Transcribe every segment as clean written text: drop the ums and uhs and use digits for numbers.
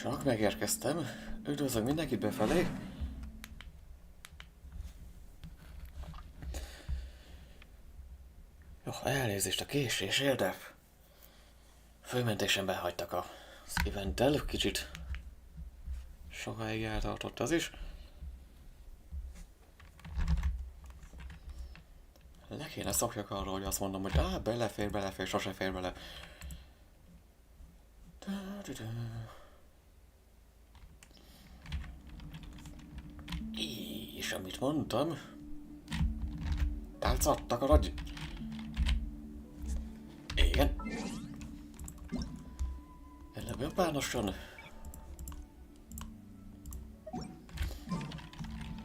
Csak megérkeztem. Üdvözlök mindenkit befelé. Jó, elnézést a késésért, de főmentésen behagytak az eventtel. Kicsit sokáig eltartott az is. Le kéne szokjak arra, hogy azt mondom, hogy belefér, sose fér bele. És amit mondtam... Tálcát, takarodj! Igen. Előbb japánosan.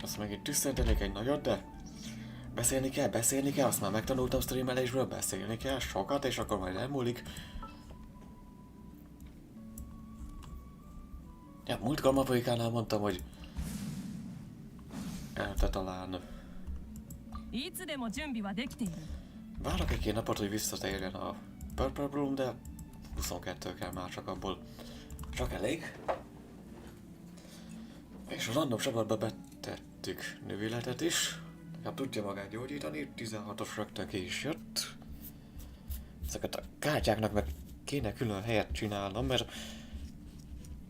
Azt meg itt tüsszentenék egy nagyot, de... Beszélni kell, azt már megtanultam streamelésből, beszélni kell sokat, és akkor majd elmúlik. Ja, múltkor Mavuikánál mondtam, hogy... te talán... Várok egy-két napot, hogy visszatérjen a Purple Bloom, de 22 kell már csak abból. Csak elég. És a random csapatba betettük nővéletet is. Legalább tudja magát gyógyítani, 16-os rögtön ki is jött. Ezeket a kártyáknak meg kéne külön helyet csinálnom, mert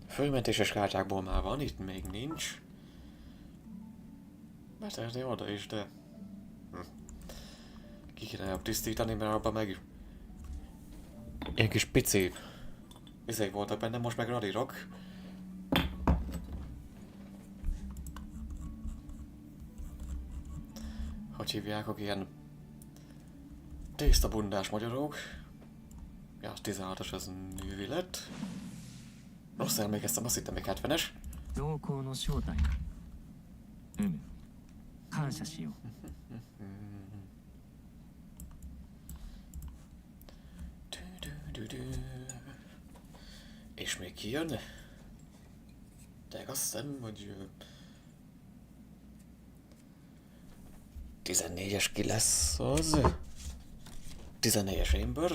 fölmentéses kártyákból már van, itt még nincs. Betehetné oda is, de... Ki kéne jobb tisztítani, mert abban meg... Ilyen kis pici... Izék voltak benne, most meg radírok. Hogy hívják, ilyen... Tésztabundás magyarok. Ja, 16-os az nővi lett. Rossz emlékeztem, azt hittem még 70-es. És még kijön? De azt hiszem, hogy... 14-es ki lesz az. 14-es Amber.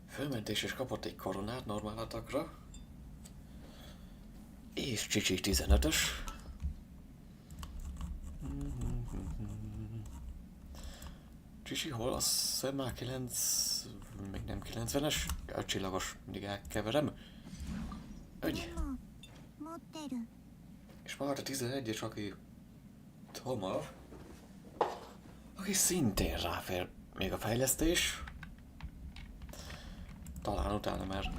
Fölmentés és kapott egy koronát normál atakra. És Csicsi 15-ös. Csicsi hol? Azt hiszem már 9... Még nem 90-es. A csillagos, mindig elkeverem. Ügy. És már a 11-es, aki... Toma. Aki szintén ráfér még a fejlesztés. Talán utána már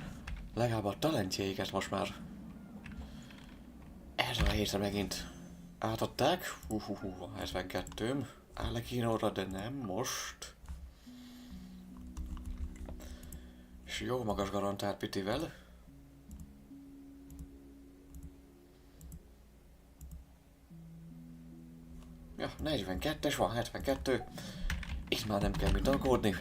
legalább a talentjeiket most már erre a hétre megint átadták. 72-m. Áll Kínóra, de nem most. És jó magas garantált pitivel. Ja, 42-es van, 72. Itt már nem kell mit aggódni.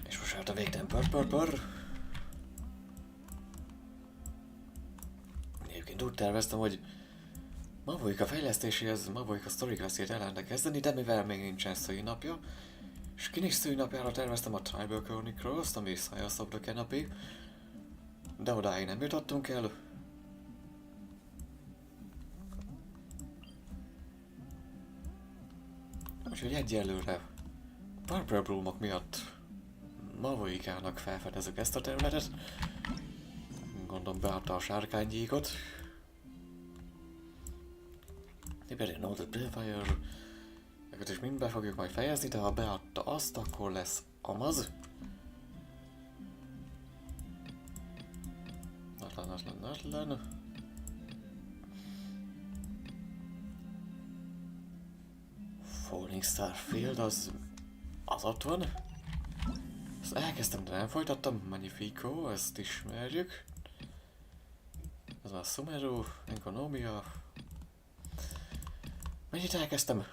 És most hát a végtelen pör. Egyébként úgy terveztem, hogy Mavuika fejlesztéséhez Mavuika Story Class-ét el lehetne kezdeni, de mivel még nincsen szülinapja, és kinis szülinapjára terveztem a Tribal Chronicles-t, ami Science of the Canopy, de odáig nem jutottunk el. Úgyhogy egyelőre Purple Bloom-ok miatt Mavuikának felfedezük ezt a területet. Gondolom beadta a sárkánygyíkot. Liberi Noted Billfire. Ezeket is mind be fogjuk majd fejezni, de ha beadta azt, akkor lesz amaz. Natlan. Falling Star Field, az ott van. Ezt elkezdtem, de nem folytattam. Magnifico, ezt ismerjük. Ez már Sumeru, Economia. Mennyit elkezdtem?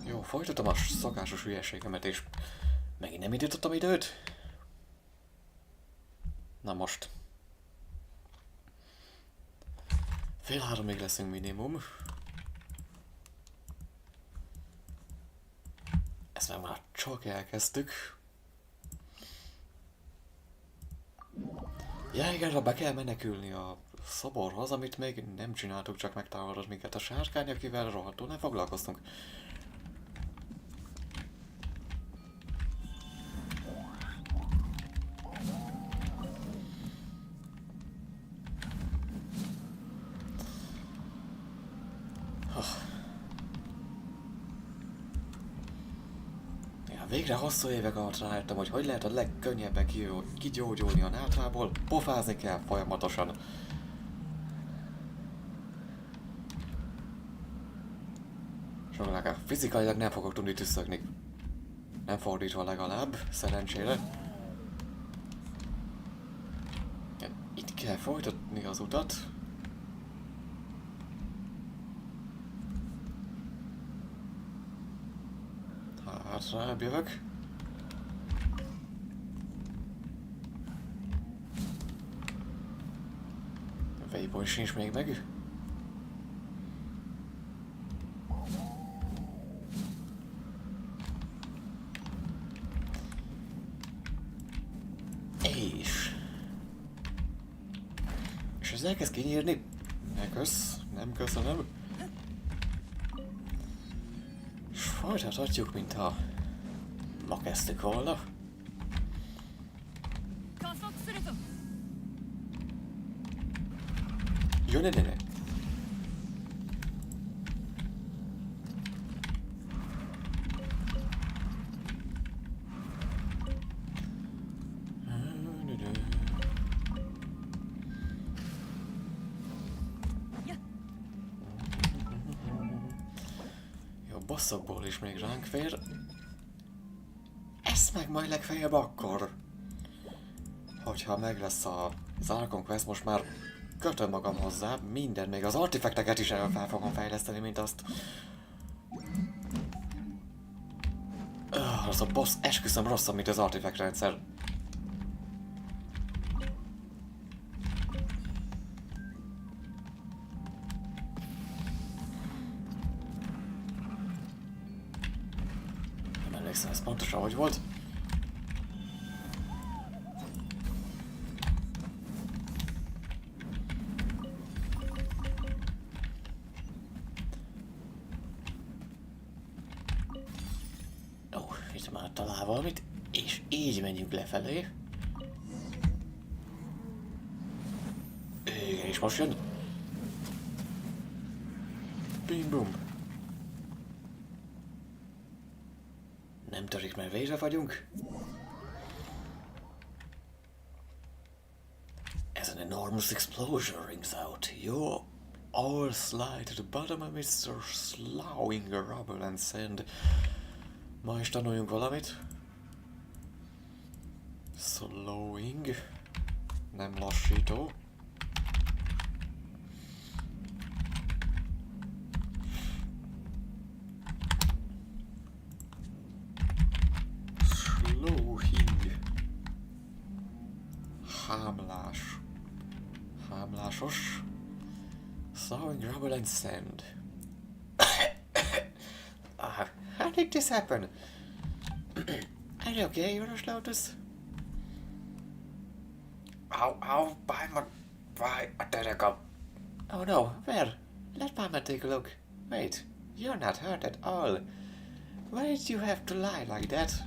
Jó, folytatom a szokásos hülyeségemet, és megint nem indítottam időt. Na most. 2:30 leszünk minimum. Ezt meg már csak elkezdtük. Ja, igen, be kell menekülni a szoborhoz, amit még nem csináltuk, csak megtámadott minket a sárkány, akivel rohadtul nem foglalkoztunk. Végre hosszú évek alatt rájöttem, hogy lehet a legkönnyebben kigyógyulni a nátrából, pofázni kell folyamatosan. Csak legalább fizikailag nem fogok tudni tüsszögni. Nem fordítva legalább, szerencsére. Itt kell folytatni az utat. Hátrább jövök. A waypoint sincs még meg. És ez elkezd kinyírni. Nem köszönöm. És folytathatjuk, mintha ma kezdtük volna. Jó, ne. Bosszokból is még ránk fér. Ezt meg majd legfeljebb akkor. Hogyha meg lesz az Archon Quest, most már kötöm magam hozzá, minden, még az artifakteket is fel fogom fejleszteni, mint azt. Az a boss esküszöm rosszabb, mint az artifact rendszer. Ez pontosan hogy volt? Ó, itt már talál valamit, és így menjünk lefelé. Igen, és most jön. Bim bum. Nem törik, mert végre vagyunk. As an enormous explosion rings out, you all slide to the bottom amidst the sloughing rubble and sand. Ma is tanuljunk valamit. Slowing. Nem lassító. Hámlásos. Sawing rubble and sand. How did this happen? Are you okay, Euros Lotus? Ow, by a terracotta. Oh no, where? Let Mama take a look. Wait, you're not hurt at all. Why did you have to lie like that?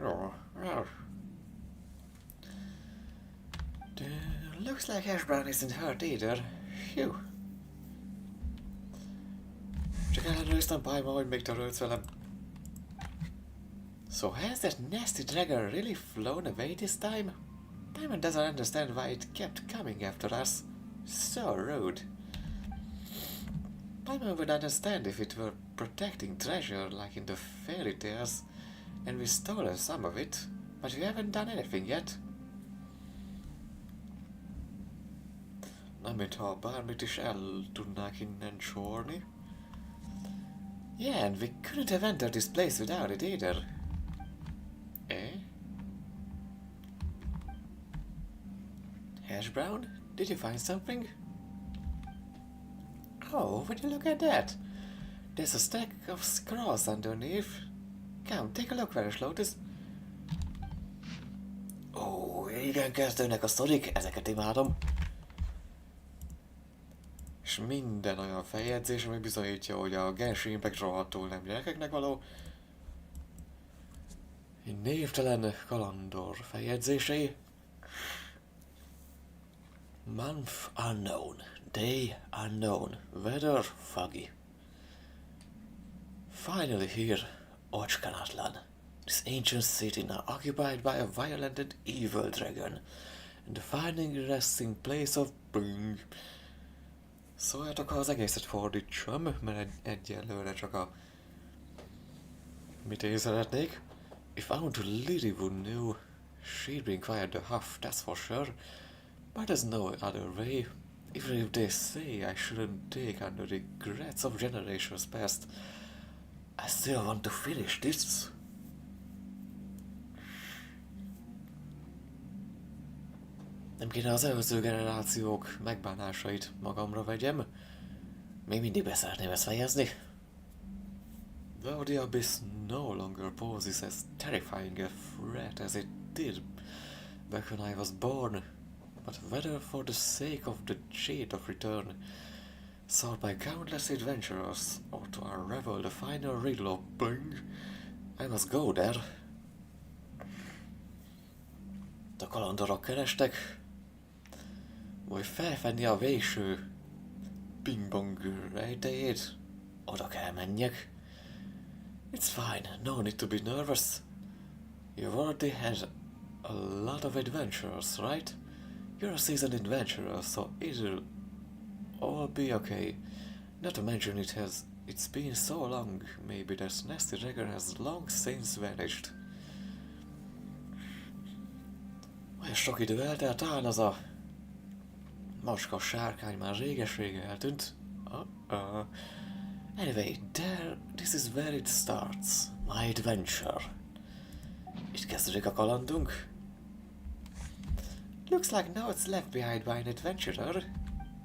Oh. Looks like Hash Brown isn't hurt either. Phew. Csak ellenőriztem Paima, hogy még törődsz velem. So has that nasty dragon really flown away this time? Paimon doesn't understand why it kept coming after us. So rude. Paimon would understand if it were protecting treasure like in the fairy tales, and we've stolen some of it, but we haven't done anything yet. Nem mintha bármit is el tudnák innen csorni. Yeah, and we couldn't have entered this place without it either. Eh? Hash brown? Did you find something? Oh, would you look at that? There's a stack of scrolls underneath. Come, take a look, Veres Lotus. Ó, igen, kezdődnek a sztorik, ezeket imádom. És minden olyan feljegyzés, ami bizonyítja, hogy a Genshin Impact rohadtul nem gyerekeknek való. Egy névtelen kalandor feljegyzései. Month unknown, day unknown, weather foggy. Finally here, Natlan. This ancient city now occupied by a violent and evil dragon, and the finding resting place of Bing. Szóljatok, ha az egészet fordítsam, mert egyelőre csak a... Mit én szeretnék? If I want to Lilywood knew, she'd bring quiet the huff, that's for sure. But there's no other way. Even if they say I shouldn't take on the regrets of generations past, I still want to finish this. Nem kéne az előző generációk megbánásait magamra vegyem. Még mindig be szeretném ezt fejezni. Though the abyss no longer poses as terrifying a threat as it did back when I was born, but whether for the sake of the jade of return, sought by countless adventurers, or to unravel the final riddle of Bing, I must go there. A kalandorok kerestek, vagy felfedni a végső ping-pong rejtéjét, oda kell menjek. It's fine, no need to be nervous. You've already had a lot of adventures, right? You're a seasoned adventurer, so it'll all be okay. Not to mention it's been so long, maybe that nasty dragon has long since vanished. Olyan sok idő eltelt, talán az a macska sárkány már réges-rége eltűnt. Anyway, this is where it starts. My adventure. Itt kezdődik a kalandunk. Looks like no it's left behind by an adventurer.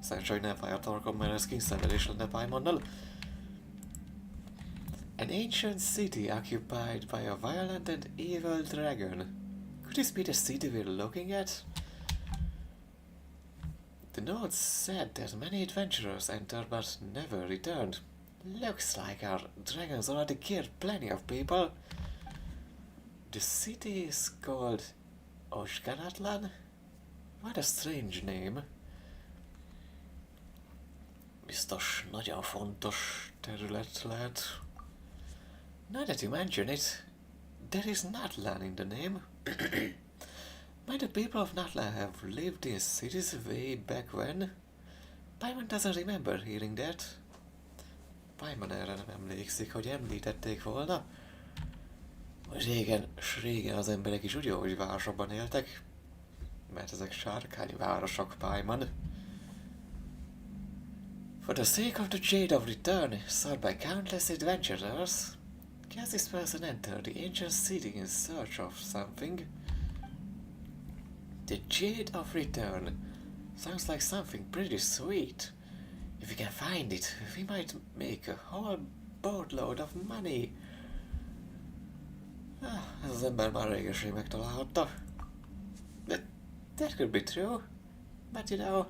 Szerencsé, hogy nem fáj a torkom, mert ez kényszenvedés lenne Paimonnal. An ancient city occupied by a violent and evil dragon. Could this be the city we're looking at? The notes said that many adventurers entered but never returned. Looks like our dragons already killed plenty of people. The city is called Natlan? What a strange name. Biztos nagyon fontos terület lehet. Now that you mention it, there is Natlan in the name. Might the people of Natlan have lived in cities way back when? Paimon doesn't remember hearing that. Paimon erre nem emlékszik, hogy említették volna. Régen az emberek is úgy jó, hogy városokban éltek, mert ezek sárkányvárosok, Paimon. For the sake of the Jade of Return, sought by countless adventurers, can this person enter the ancient city in search of something? The Jade of Return sounds like something pretty sweet. If we can find it, we might make a whole boatload of money. Ez az ember már régeség megtalálhatta. That could be true, but you know,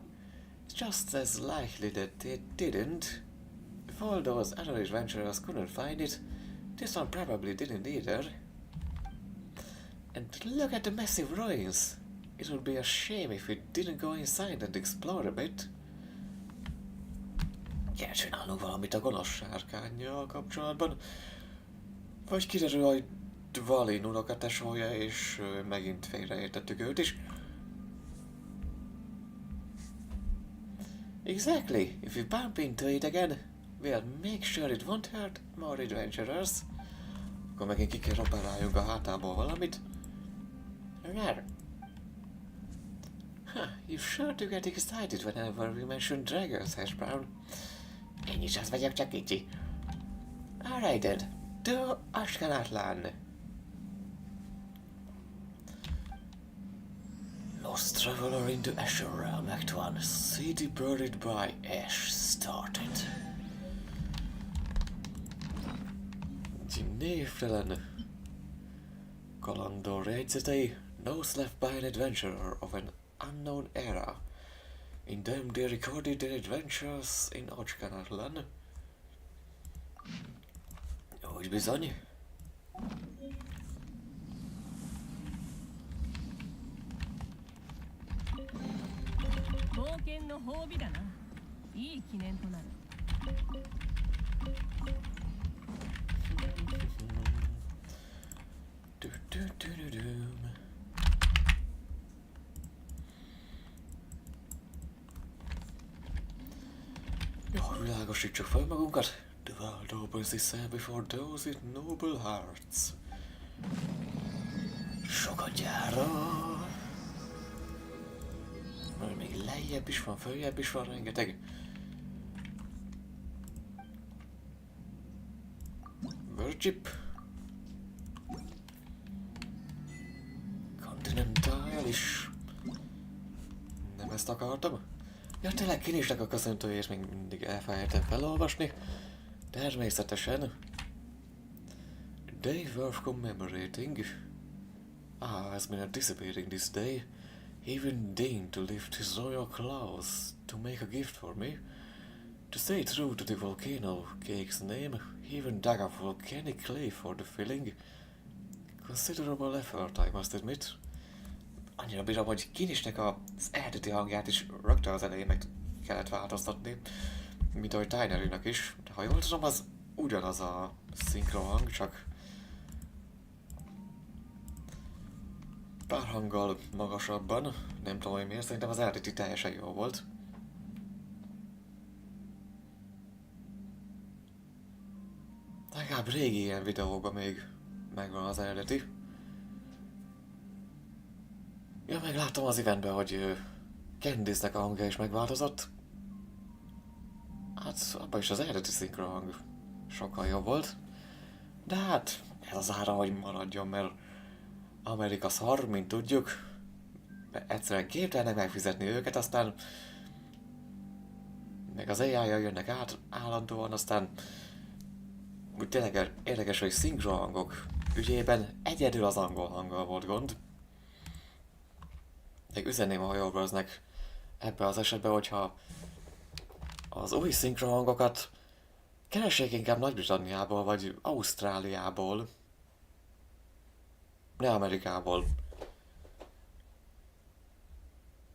it's just as likely that it didn't. If all those other adventurers couldn't find it, this one probably didn't either. And look at the massive ruins. It would be a shame if we didn't go inside and explore a bit. Kell csinálnunk valamit a gonosz sárkánnyal kapcsolatban. Vagy kiderül, hogy Dvalin unokatesója, és megint félreértettük őt is. Exactly. If we bump into it again, we'll make sure it won't hurt more adventurers. Akkor megint ki kell operáljunk a hátából valamit. Huh, you sure do get excited whenever we mention dragons, Hash Brown. Én is az vagyok, csak kicsi. Alright then, to Natlan. Lost Traveler in the Asher Realm, Act 1. City buried by ash started. Névtelen kalandor jegyzetei. Those left by an adventurer of an unknown era. In them they recorded their adventures in Natlan. Úgy bizony. Jó, világosítsuk fel magunkat. The world opens itself before those with noble hearts. Sokat gyára. Mert még lejjebb is van, följebb is van rengeteg. Worship. Continentális. Nem ezt akartam. Ja, tényleg Kinisnek a köszöntőjét még mindig elfelejtettem felolvasni. Természetesen. Day worth commemorating. Has been anticipating this day. He even deigned to lift his royal claws to make a gift for me. To stay true to the volcano cake's name, he even dug up volcanic clay for the filling. Considerable effort, I must admit. Annyira bírom, hogy Kinisnek az eredeti hangját is rögtön az elején meg kellett változtatni, mint ahogy Tynerynek is. De ha jól tudom, az ugyanaz a szinkrohang, csak pár hanggal magasabban. Nem tudom, hogy miért, szerintem az eredeti teljesen jó volt. Legalább régi ilyen videókban még megvan az eredeti. Ja, megláttam az eventben, hogy Candice-nek a hangja is megváltozott. Hát abban is az eredeti szinkrohang sokkal jobb volt. De hát ez az ára, hogy maradjon, mert Amerika szar, mint tudjuk. Egyszerűen képtelnek megfizetni őket, aztán meg az AI-jal jönnek át állandóan, aztán úgy tényleg érdekes, hogy szinkrohangok ügyében egyedül az angol hanggal volt gond. Még üzenném a hajóbraznek ebben az esetben, hogyha az új szinkrohangokat keressék inkább Nagy-Britanniából vagy Ausztráliából, ne Amerikából.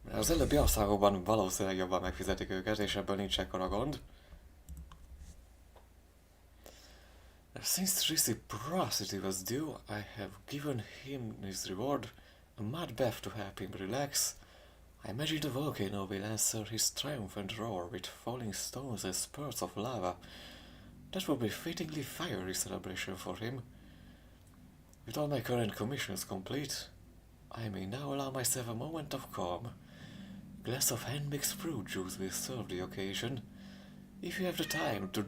Mert az előbbi országokban valószínűleg jobban megfizetik őket, és ebből nincs ekkora gond. Since reciprocity was due, I have given him his reward, a mud bath to help him relax. I imagine the volcano will answer his triumphant roar with falling stones and spurts of lava. That will be fittingly fiery celebration for him. With all my current commissions complete, I may now allow myself a moment of calm. A glass of hand-mixed fruit juice will serve the occasion. If you have the time to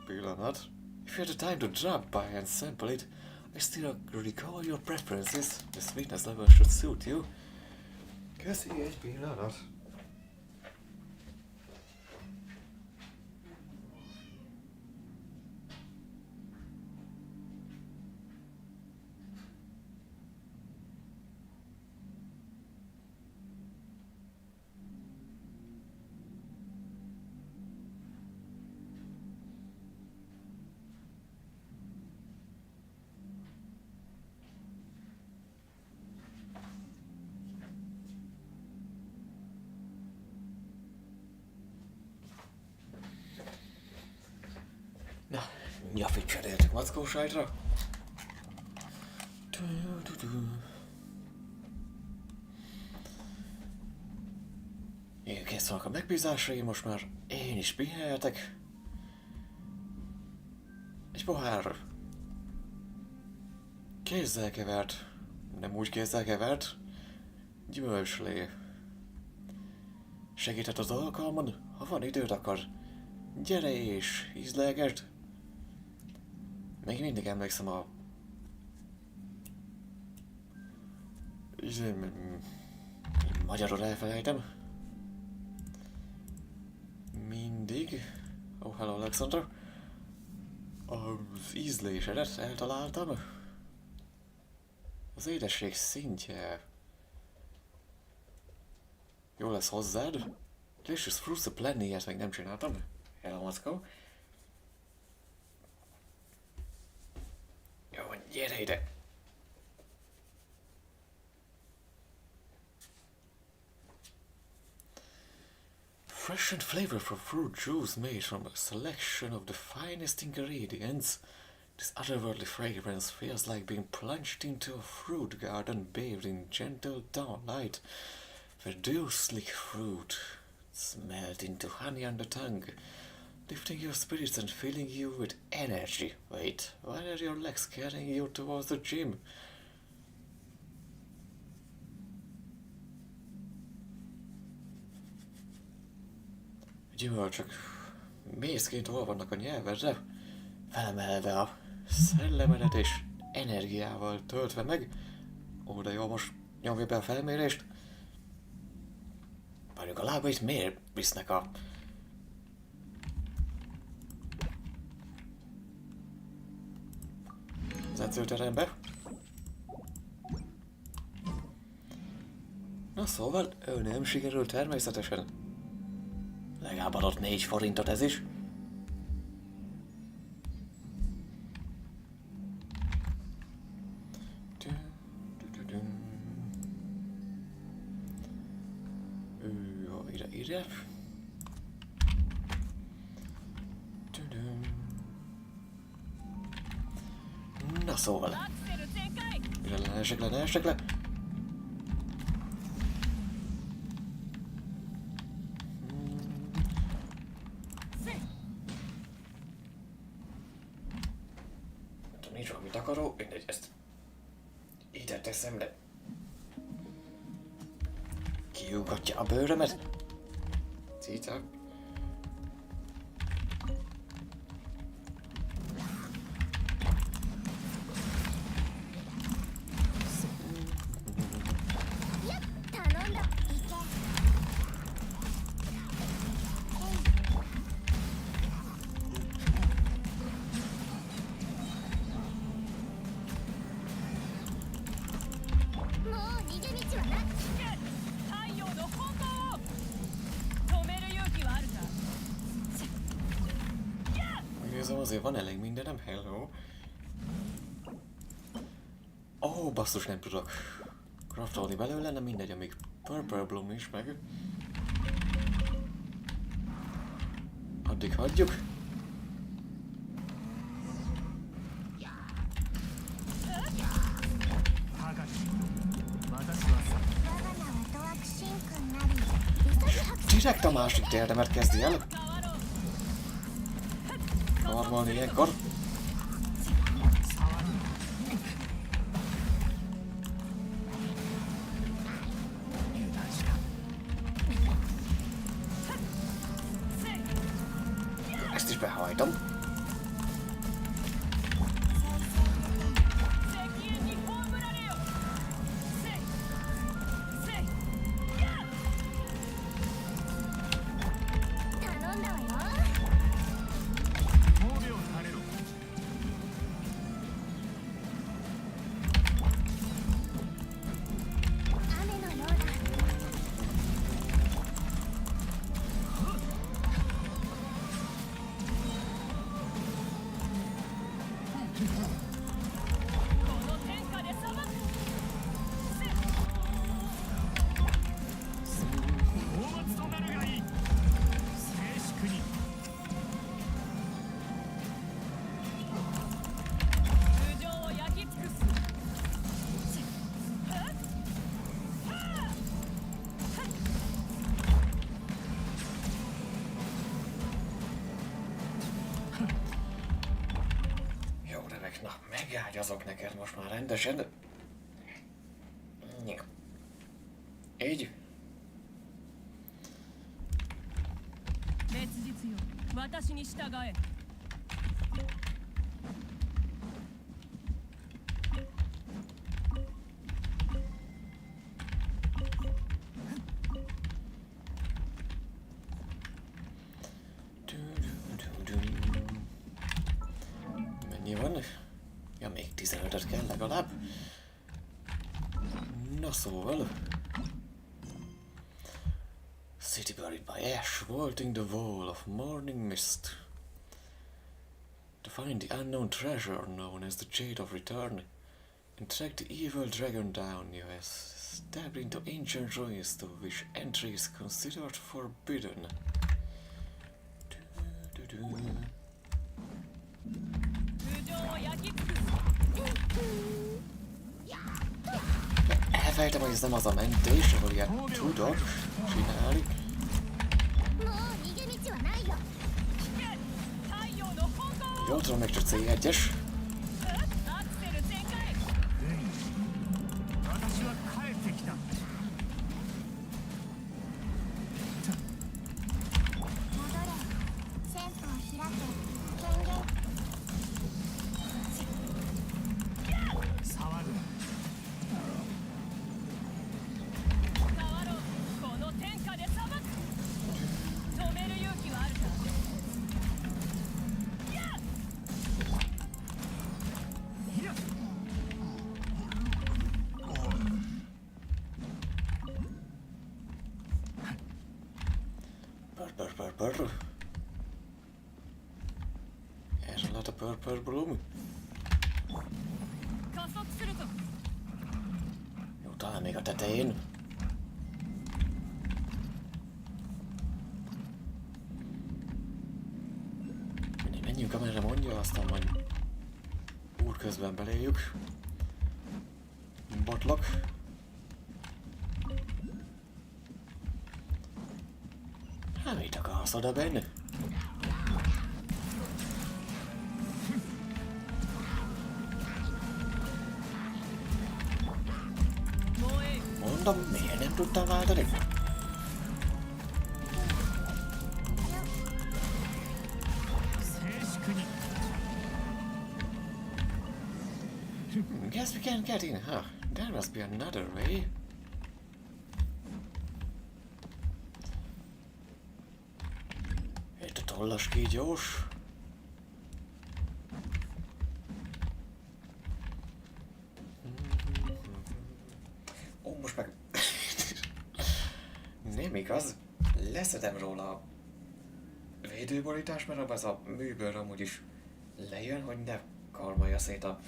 If you have the time to drop by and sample it, I still recall your preferences. The sweetness level should suit you. Köszi, egy pillanat. Na, nyafit cseréltek mackósájtra. Kész vannak a megbízásaim, most már én is pihenhetek. Egy pohár kézzel kevert, nem úgy kézzel kevert, Gyümölcslé. Segített az alkalmon? Ha van időd, akkor gyere és ízlelgesd. Még mindig emlékszem a... Magyarul elfelejtem. Mindig. Oh, hello Alexandra. Az ízlésedet eltaláltam. Az édesség szintje... Jó lesz hozzád. Delicious fruits of plenty, ilyet még nem csináltam. Hello, Macko. Jó, gyere ide. Fresh and flavorful fruit juice made from a selection of the finest ingredients. This otherworldly fragrance feels like being plunged into a fruit garden bathed in gentle dawnlight. The slick fruit smelled into honey on the tongue, lifting your spirits and filling you with energy. Wait, why are your legs carrying you towards the gym? Gyümölcsök mészként hol vannak a nyelvedre, felemelve a szellemedet és energiával töltve meg. Ó, de jó, most nyomja be a felmérést. Várjuk, a lábait miért visznek a... az edzőterembe? Na szóval, ő nem sikerült természetesen. Legalább adott 4 forintot ez is. Ide. Na szóval. Esek le. Nincs valami takaró, mindegy, ezt ide teszem, de kiugatja a bőrömet. Cica. Azért van elég mindenem, hello. Ó, basszus, nem tudok craftolni belőle, nem mindegy, amíg Purple Bloom is meg. Addig hagyjuk. Direkt a másik térdemet kezdi el. Normal ilyenkor. Ezt is behajtom. Na, megágyazok neked most már rendesen. Így. Mennyi van? Ja, még 15-öt kell legalább. Na szóval... City buried by ash, vaulting the wall of morning mist. To find the unknown treasure known as the Jade of Return and track the evil dragon down, you have stepped into ancient ruins to which entry is considered forbidden. Elfejtem, hogy ez nem az a mentés, ahol ilyet tudok csinálni. Jó, tudom, még csak C1-es. Purr. Erre lehet a Purr Bloom. Jó, talán még a tetején. Menjünk amerre mondja, aztán majd úrközben beléjük. Botlok. Hát mit akarsz oda benne? Mondom, miért nem tudtam váltani? Guess we can't get in, huh? There must be another way. Itt a tollas kígyós. Ó, most meg... Nem igaz. Leszedem róla a védőborítást, mert ez a műbőr amúgy is lejön, hogy ne karmolja szét a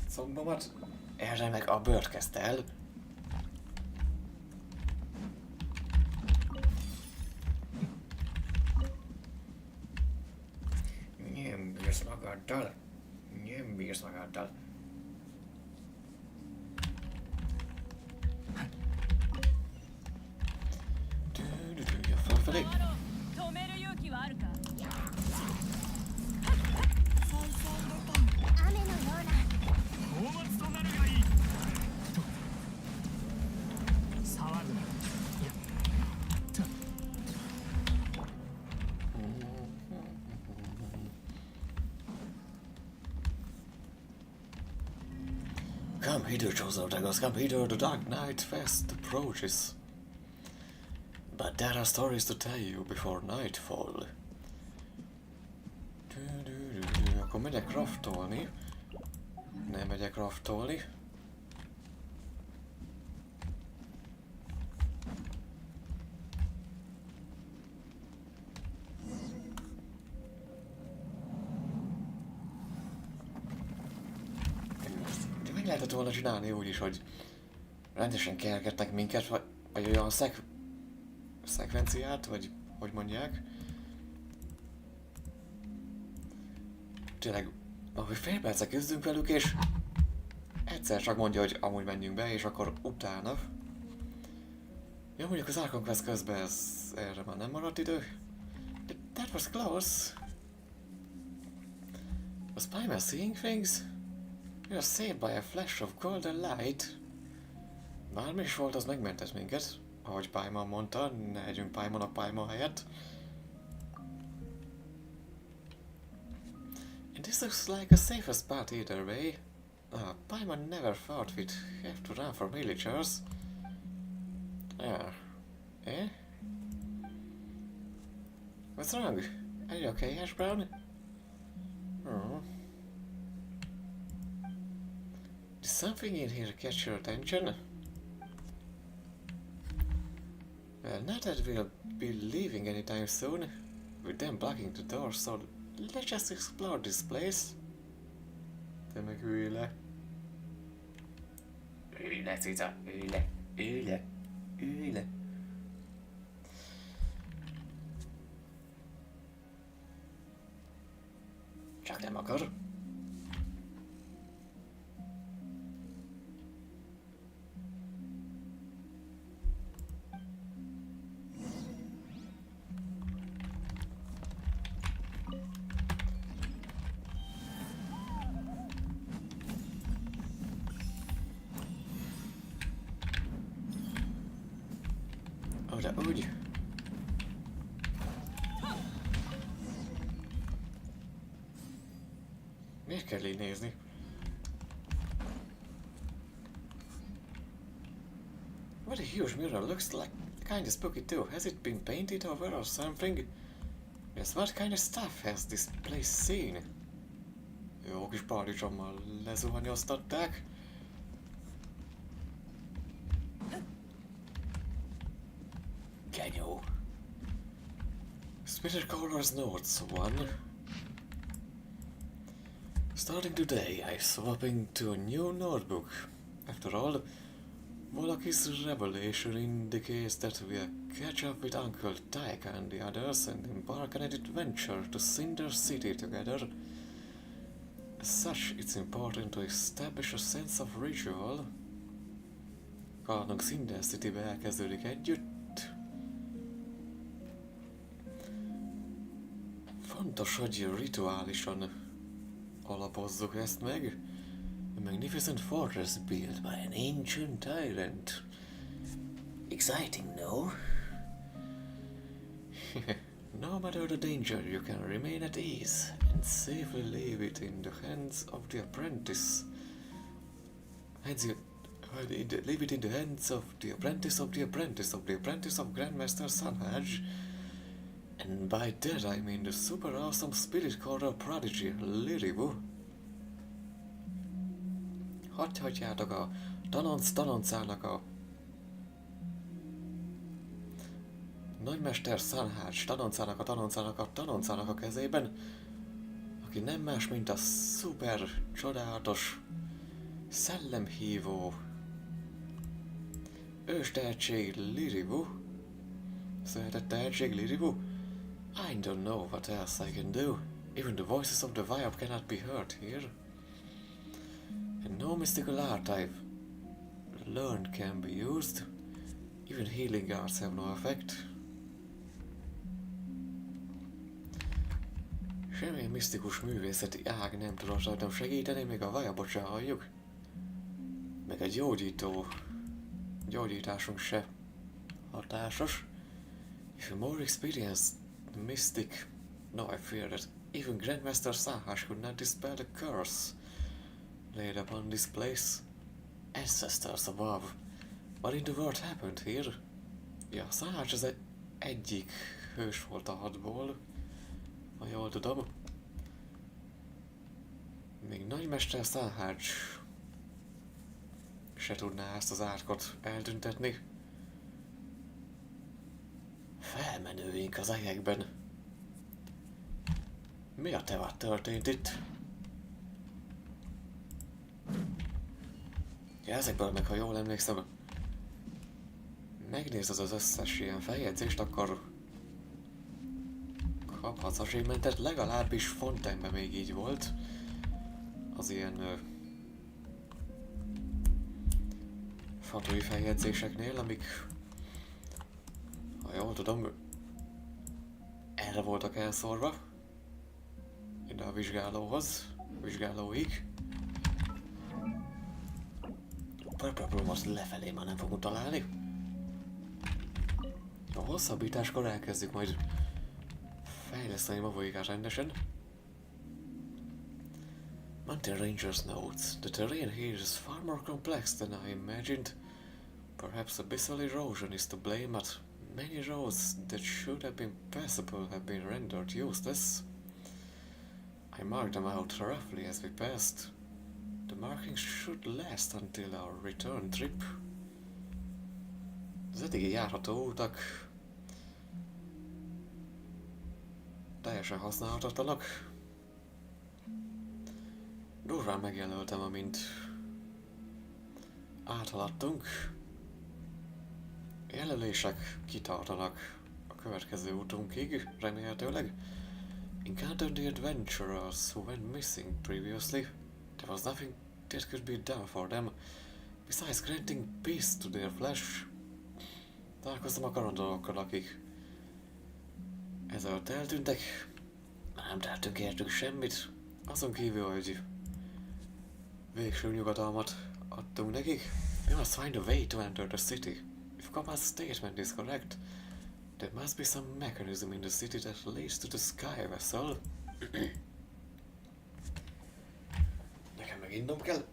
szombomat. Erre meg a bőrt kezdte el. Nem bírsz magaddal. Nem bírsz magaddal. Ja, felfelé. Come hither, chosen of dragons, come hither, the dark night fast approaches. But there are stories to tell you before nightfall. Akkor megyek craftolni. Nem megyek craftolni. Meg lehetett volna csinálni úgy is, hogy rendesen kergetnek minket, vagy olyan szekvenciát, vagy hogy mondják. Tényleg, ahogy fél percet küzdünk velük, és egyszer csak mondja, hogy amúgy menjünk be, és akkor utána. Jó, mondjuk az Archon Quest közben erre már nem maradt idő. But that was close. Was Paimon seeing things? We are saved by a flash of golden light. Bármi is volt, az megmentett minket. Ahogy Paimon mondta, ne legyünk Paimon a Paimon helyett. And this looks like a safest path either way. Paimon never thought we'd have to run from villagers. Eh? What's wrong? Are you okay, Hash Brown? Did something in here catch your attention? Well, not that we'll be leaving anytime soon, with them blocking the door, so let's just explore this place. Te meg ülj le. Ülj le, cica, ülj le, ülj le, ülj le. Csak nem akar. Oda úgy. Miért kell így nézni? What a huge mirror, looks like kinda spooky too. Has it been painted over or something? Yes, what kind of stuff has this place seen? Jó kis paradicsommal lezuhanyoztatták. Kenyó. Spitter Colors Notes 1. Starting today, I'm swapping to a new notebook. After all, Wolaki's revelation indicates that we'll catch up with Uncle Tyke and the others and embark on an adventure to Cinder City together. As such, it's important to establish a sense of ritual. Kalandunk Cinder Citybe elkezdődik együtt. Fontos, hogy rituálisan alapozzuk ezt meg. A magnificent fortress built by an ancient tyrant. Exciting, no? No matter the danger, you can remain at ease and safely leave it in the hands of the apprentice. Leave it in the hands of the apprentice of the apprentice of the apprentice of Grandmaster Sunhage. And by that I mean the super awesome spirit coral prodigy, Lirivu. Hagyhatjátok a tanoncának a nagymester Sunhage tanoncának a kezében, aki nem más, mint a szuper csodálatos szellemhívó őstehetség Lirivu. Szeretett tehetség Lirivu. I don't know what else I can do. Even the voices of the Viop cannot be heard here. And no mystical art I've learned can be used. Even healing arts have no effect. Semmilyen misztikus művészeti ág nem tudott rajtam segíteni, még a Viopot se halljuk. Meg egy gyógyításunk se hatásos. If you're more experienced mystic, no, I fear that even Grandmaster Sunhage could not dispel the curse laid upon this place. Ancestors above. What in the world happened here? Ja, Sunhage az egyik hős volt a hatból, ha jól tudom. Még nagymester Sunhage se tudná ezt az árkot eltüntetni. Felmenőink az egekben. Mi a tevat történt itt? Ja, ezekből meg, ha jól emlékszem, megnézed az összes ilyen feljegyzést, akkor kaphatsz achievementet, legalábbis Fontaineben még így volt. Az ilyen fatói feljegyzéseknél, amik, ha jól tudom, erre voltak elszórva. Ide a vizsgálóig. Purple lefelé már nem fogunk találni. A hosszabbításkor elkezdjük majd fejleszteni Mavuikát rendesen. Mountain Rangers notes, the terrain here is far more complex than I imagined. Perhaps abyssal erosion is to blame, but many roads that should have been passable have been rendered useless. I marked them out roughly as we passed. The markings should last until our return trip. Az eddigi járható utak teljesen használhatatlanak. Durván megjelöltem, amint áthaladtunk. Jelölések kitartanak a következő útunkig, remélhetőleg. Encountered the adventurers who went missing previously. There was nothing that could be done for them, besides granting peace to their flesh. Találkoztam a kalandorokkal, akik ezelőtt eltűntek. Nem tettünk értük semmit, azon kívül, hogy végső nyugodalmat adtunk nekik. We must find a way to enter the city. If Kapa's statement is correct, there must be some mechanism in the city that leads to the sky vessel. Nekem meg innom kell.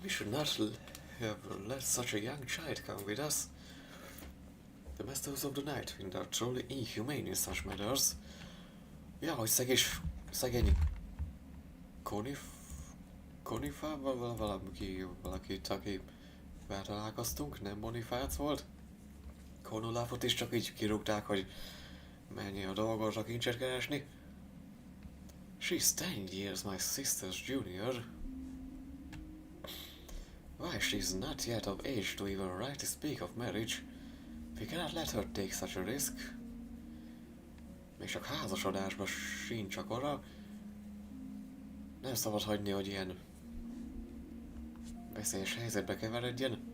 We should not have let such a young child come with us. The masters of the night wind are truly inhumane in such matters. Ja, hogy szegény Konifával valakit, akivel találkoztunk, nem Bonifác volt. Konulafot is csak így kirúgták, hogy menjél a dolgozra kincset keresni. She's 10 years my sister's junior. Why, she's not yet of age to even write to speak of marriage. We cannot let her take such a risk. Még csak házasodásba sincs akkora. Nem szabad hagyni, hogy ilyen veszélyes helyzetbe keveredjen.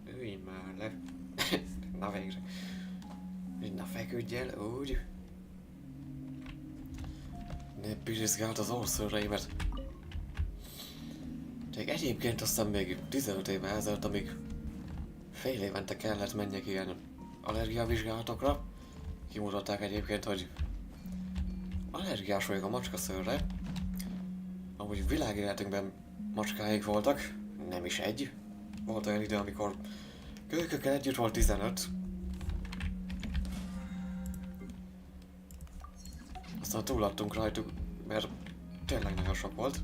Ülj már le. Na végre. Na feküdj el, úgy. Ne pirizgáld az orszőreimet. Csak egyébként aztán még 15 évvel ezelőtt, amíg fél évente kellett menjek ilyen allergiavizsgálatokra. Kimutatták egyébként, hogy allergiás vagyok a macskaszőrre. Amúgy világéletünkben macskáik voltak, nem is egy. Volt olyan idő, amikor kölykökkel együtt volt 15. Aztán túladtunk rajtuk, mert tényleg nagyon sok volt.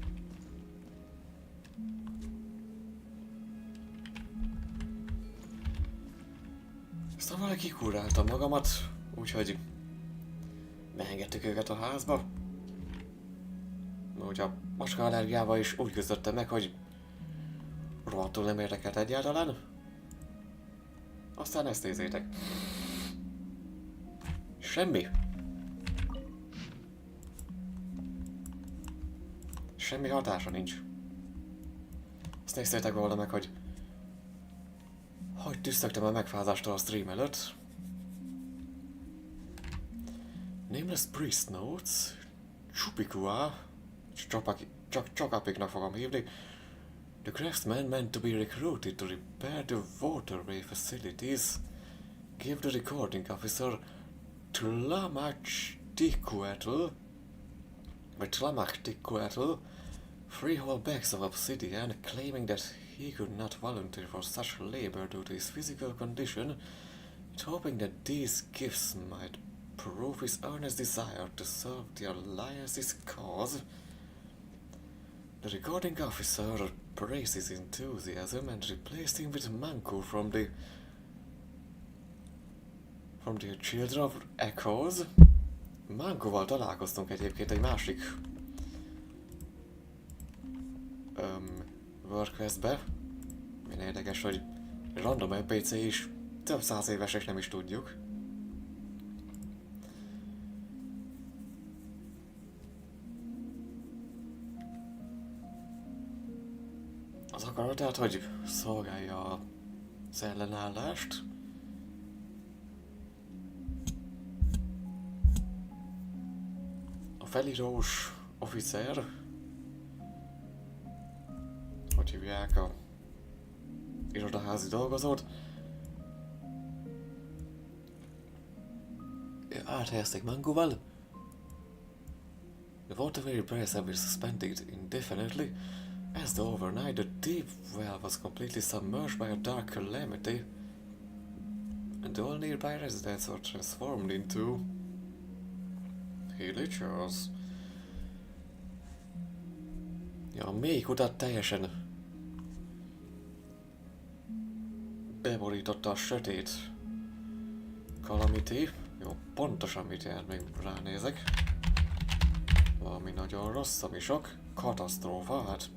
Aztán valaki kurálta magamat, úgyhogy beengedtük őket a házba. Úgy a macska allergiával is úgy küzdöttem meg, hogy rohadtul nem érdekelt egyáltalán. Aztán ezt nézzétek. Semmi. Semmi hatása nincs. Azt nézzétek volna meg, hogy tüsszögtem a megfázástól a stream előtt. Nameless Priest Notes. Chupikua. Csakapiknak fogom hívni. The craftsman meant to be recruited to repair the waterway facilities. Give the recording officer Tlamachtiquatl 3 whole bags of obsidian, claiming that he could not volunteer for such labor due to his physical condition, and hoping that these gifts might prove his earnest desire to serve the Alliance's cause. The recording officer praised his enthusiasm and replaced him with Manku from the Children of Echoes. Mankuval találkoztunk egyébként egy másik WordQuest-be. Milyen érdekes, hogy random NPC is több 100 éves, és nem is tudjuk. Az arra, tehát hogy szolgálja az ellenállást. A felírós officer, hogy hívják a irodaházi dolgozót, áthelyezték Mangóval. The waterway press have been suspended indefinitely, as the overnight the deep well was completely submerged by a dark calamity, and all nearby residents were transformed into villagers. Ja, a mély kutat teljesen beborította a sötét calamity. Jó, pontosan mit jelent, még ránézek. Valami nagyon rossz, ami sok. Katasztrófa, hát...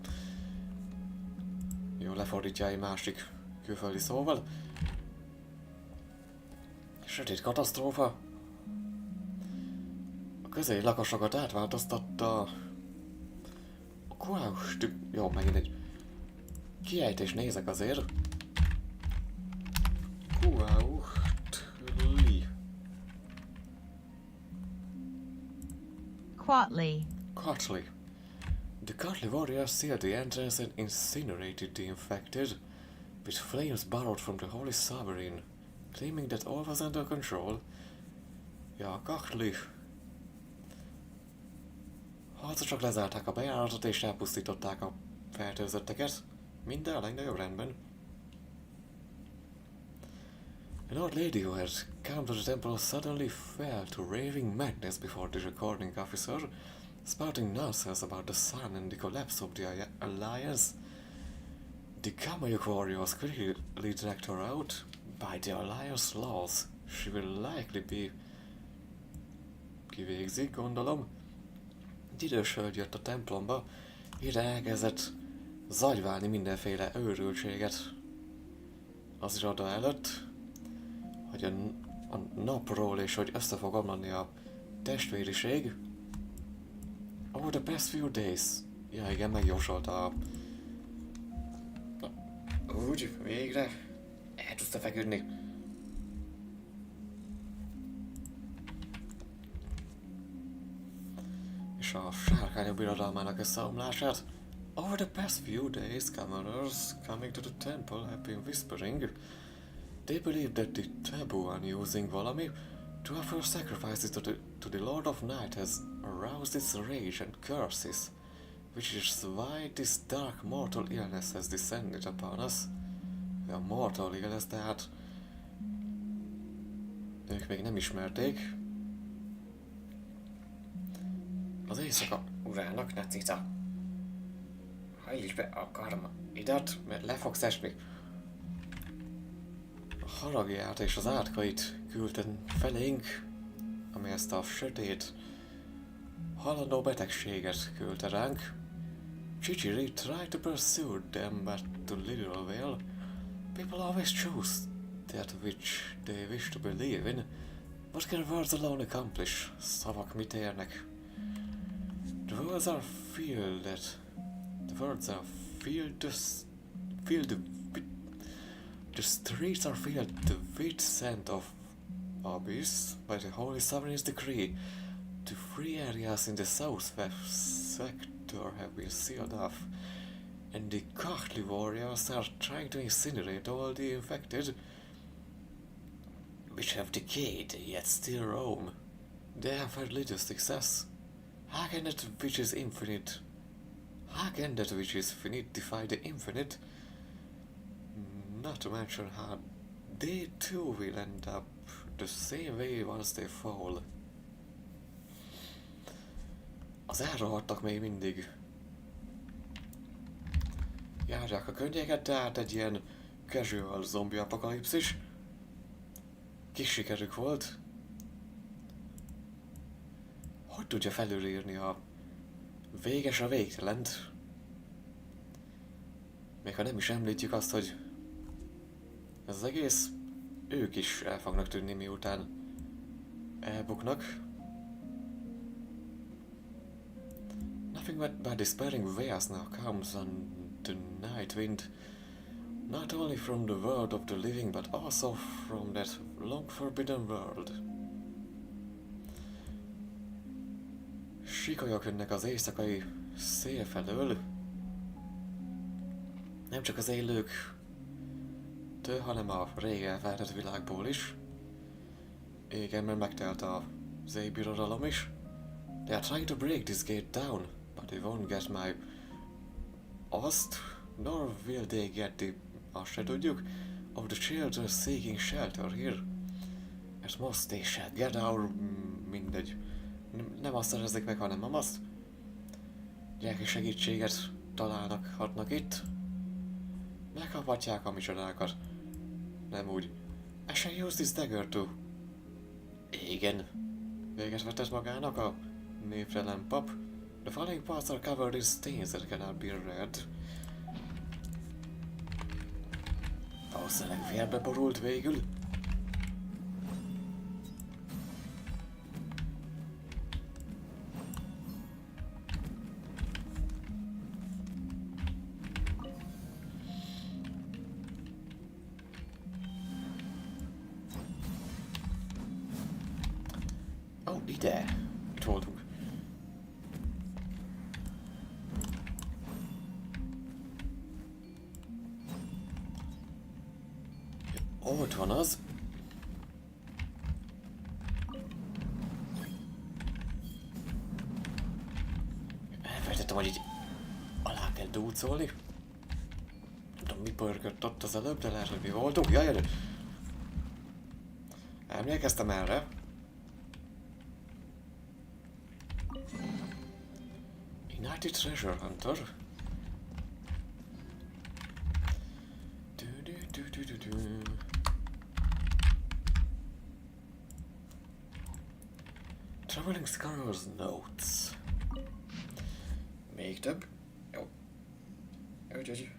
Jó, lefordítja egy másik külföldi szóval. Sötét katasztrófa. A közeli lakosokat átváltoztatta... A kuáustük... Jó, megint egy... Kiejtés nézek azért. Quatli. The Quatli warriors sealed the entrance and incinerated the infected, with flames borrowed from the Holy Sovereign, claiming that all was under control. Ja, Quatli. Harcosok lezárták a bejáratot és elpusztították a fertőzötteket. Minden a legnagyobb rendben. An old lady who had come to the temple suddenly fell to raving madness before the recording officer, spouting nonsense about the sun and the collapse of the alliance. The Kamayuk warriors quickly dragged her out. By the alliance laws, she will likely be... Kivégzik, gondolom. Egy idős hölgy jött a templomba, ide elkezdett zagyválni mindenféle őrültséget az iroda előtt, hogy a napról és hogy össze fog omlani a testvériség. Over the past few days. Ja igen, megjósolta a... Úgy, végre el tudsz feküdni. És a sárkányok birodalmának összeomlását. Over the past few days, commoners coming to the temple have been whispering. They believe that the taboo on using valami to offer sacrifices to the Lord of Night has aroused its rage and curses, which is why this dark mortal illness has descended upon us. A mortal illness, tehát ők még nem ismerték. Az éjszaka urának necita. Hajlíts be a karma idat, mert le fogsz esni. A haragját és az átkait küldten felénk, ami ezt a sötét, halandó betegséget küldte ránk. Chichiri tried to pursue them, but to little avail. People always choose that which they wish to believe in. What can words alone accomplish? Szavak mit érnek? The words are filled the streets are filled with scent of abyss by the Holy Sovereign's decree. The free areas in the southwest sector have been sealed off, and the Kochli warriors are trying to incinerate all the infected, which have decayed yet still roam. They have had little success. How can that which is finite defy the infinite? Not to mention how they too will end up the same way once they fall. Az elrohadtak még mindig járják a könnyeket, tehát egy ilyen casual zombi apokalipszis. Kis sikerük volt. Hogy tudja felülírni a véges a végtelent? Még ha nem is említjük azt, hogy ez az egész ők is el fognak tűnni, miután elbuknak. Nothing but despairing wails now comes on the night wind, not only from the world of the living, but also from that long forbidden world. Sikolyok jönnek az éjszakai szél felől, nem csak az élőktől, hanem a rég elfeledett világból is. Igen, mert megtelt az éjbirodalom is. They are trying to break this gate down, but they won't get my azt, nor will they get the, azt se tudjuk, of the children seeking shelter here. At most they shall get our, mindegy. Nem azt szerezik meg, hanem azt. Gyereki segítséget találnak, hatnak itt. Megkaphatják a micsodákat. Nem úgy. I shall use this dagger to... Igen. Véget vetett magának a névtelen pap. The following parts are covered in stains that cannot be read. Valószínűleg vérbe borult végül. Ide! Itt voltunk. Ott van az. Elfelejtettem, hogy így alá kell dúcolni. Tudom, mi pörgött ott az előbb, de lehet, hogy mi voltunk. Jaj, emlékeztem erre. United Treasure Hunter. Traveling Scholars Notes. Még több. Jó. Úgyhogy.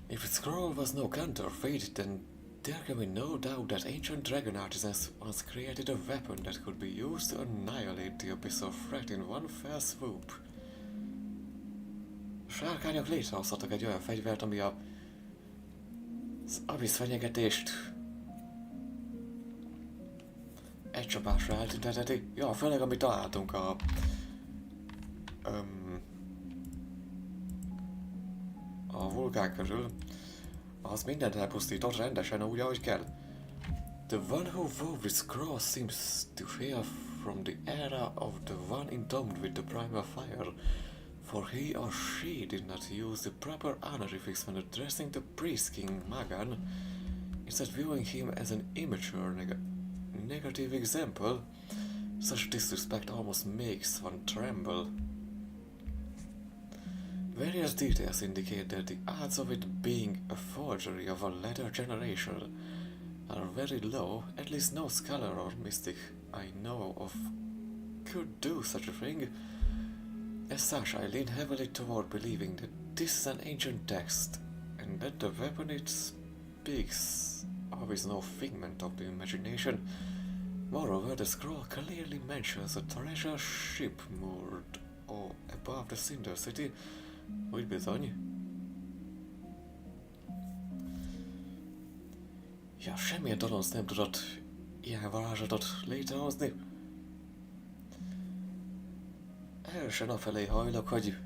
If the scroll was no counterfeit, then there can be no doubt that ancient dragon artisans once created a weapon that could be used to annihilate the abyssal threat in one fell swoop. A sárkányok létrehozhattak egy olyan fegyvert, ami az abyss fenyegetést egy csapásra eltünteteti. Ja, főleg amit találtunk a vulkán körül. Az mindent elpusztított rendesen úgy, ahogy kell. The one who wove this scroll seems to hail from the era of the one entombed with the primal fire, for he or she did not use the proper honorifics when addressing the priest King Magan, instead viewing him as an immature negative example. Such disrespect almost makes one tremble. Various details indicate that the odds of it being a forgery of a later generation are very low. At least no scholar or mystic I know of could do such a thing. As such, I lean heavily toward believing that this is an ancient text, and that the weapon it speaks of is no figment of the imagination. Moreover, the scroll clearly mentions a treasure ship moored above the Cinder City. Úgy bizony. Ja, semmilyen dolonc nem tudott ilyen varázslatot létrehozni. Elősen afelé hajlok, hogy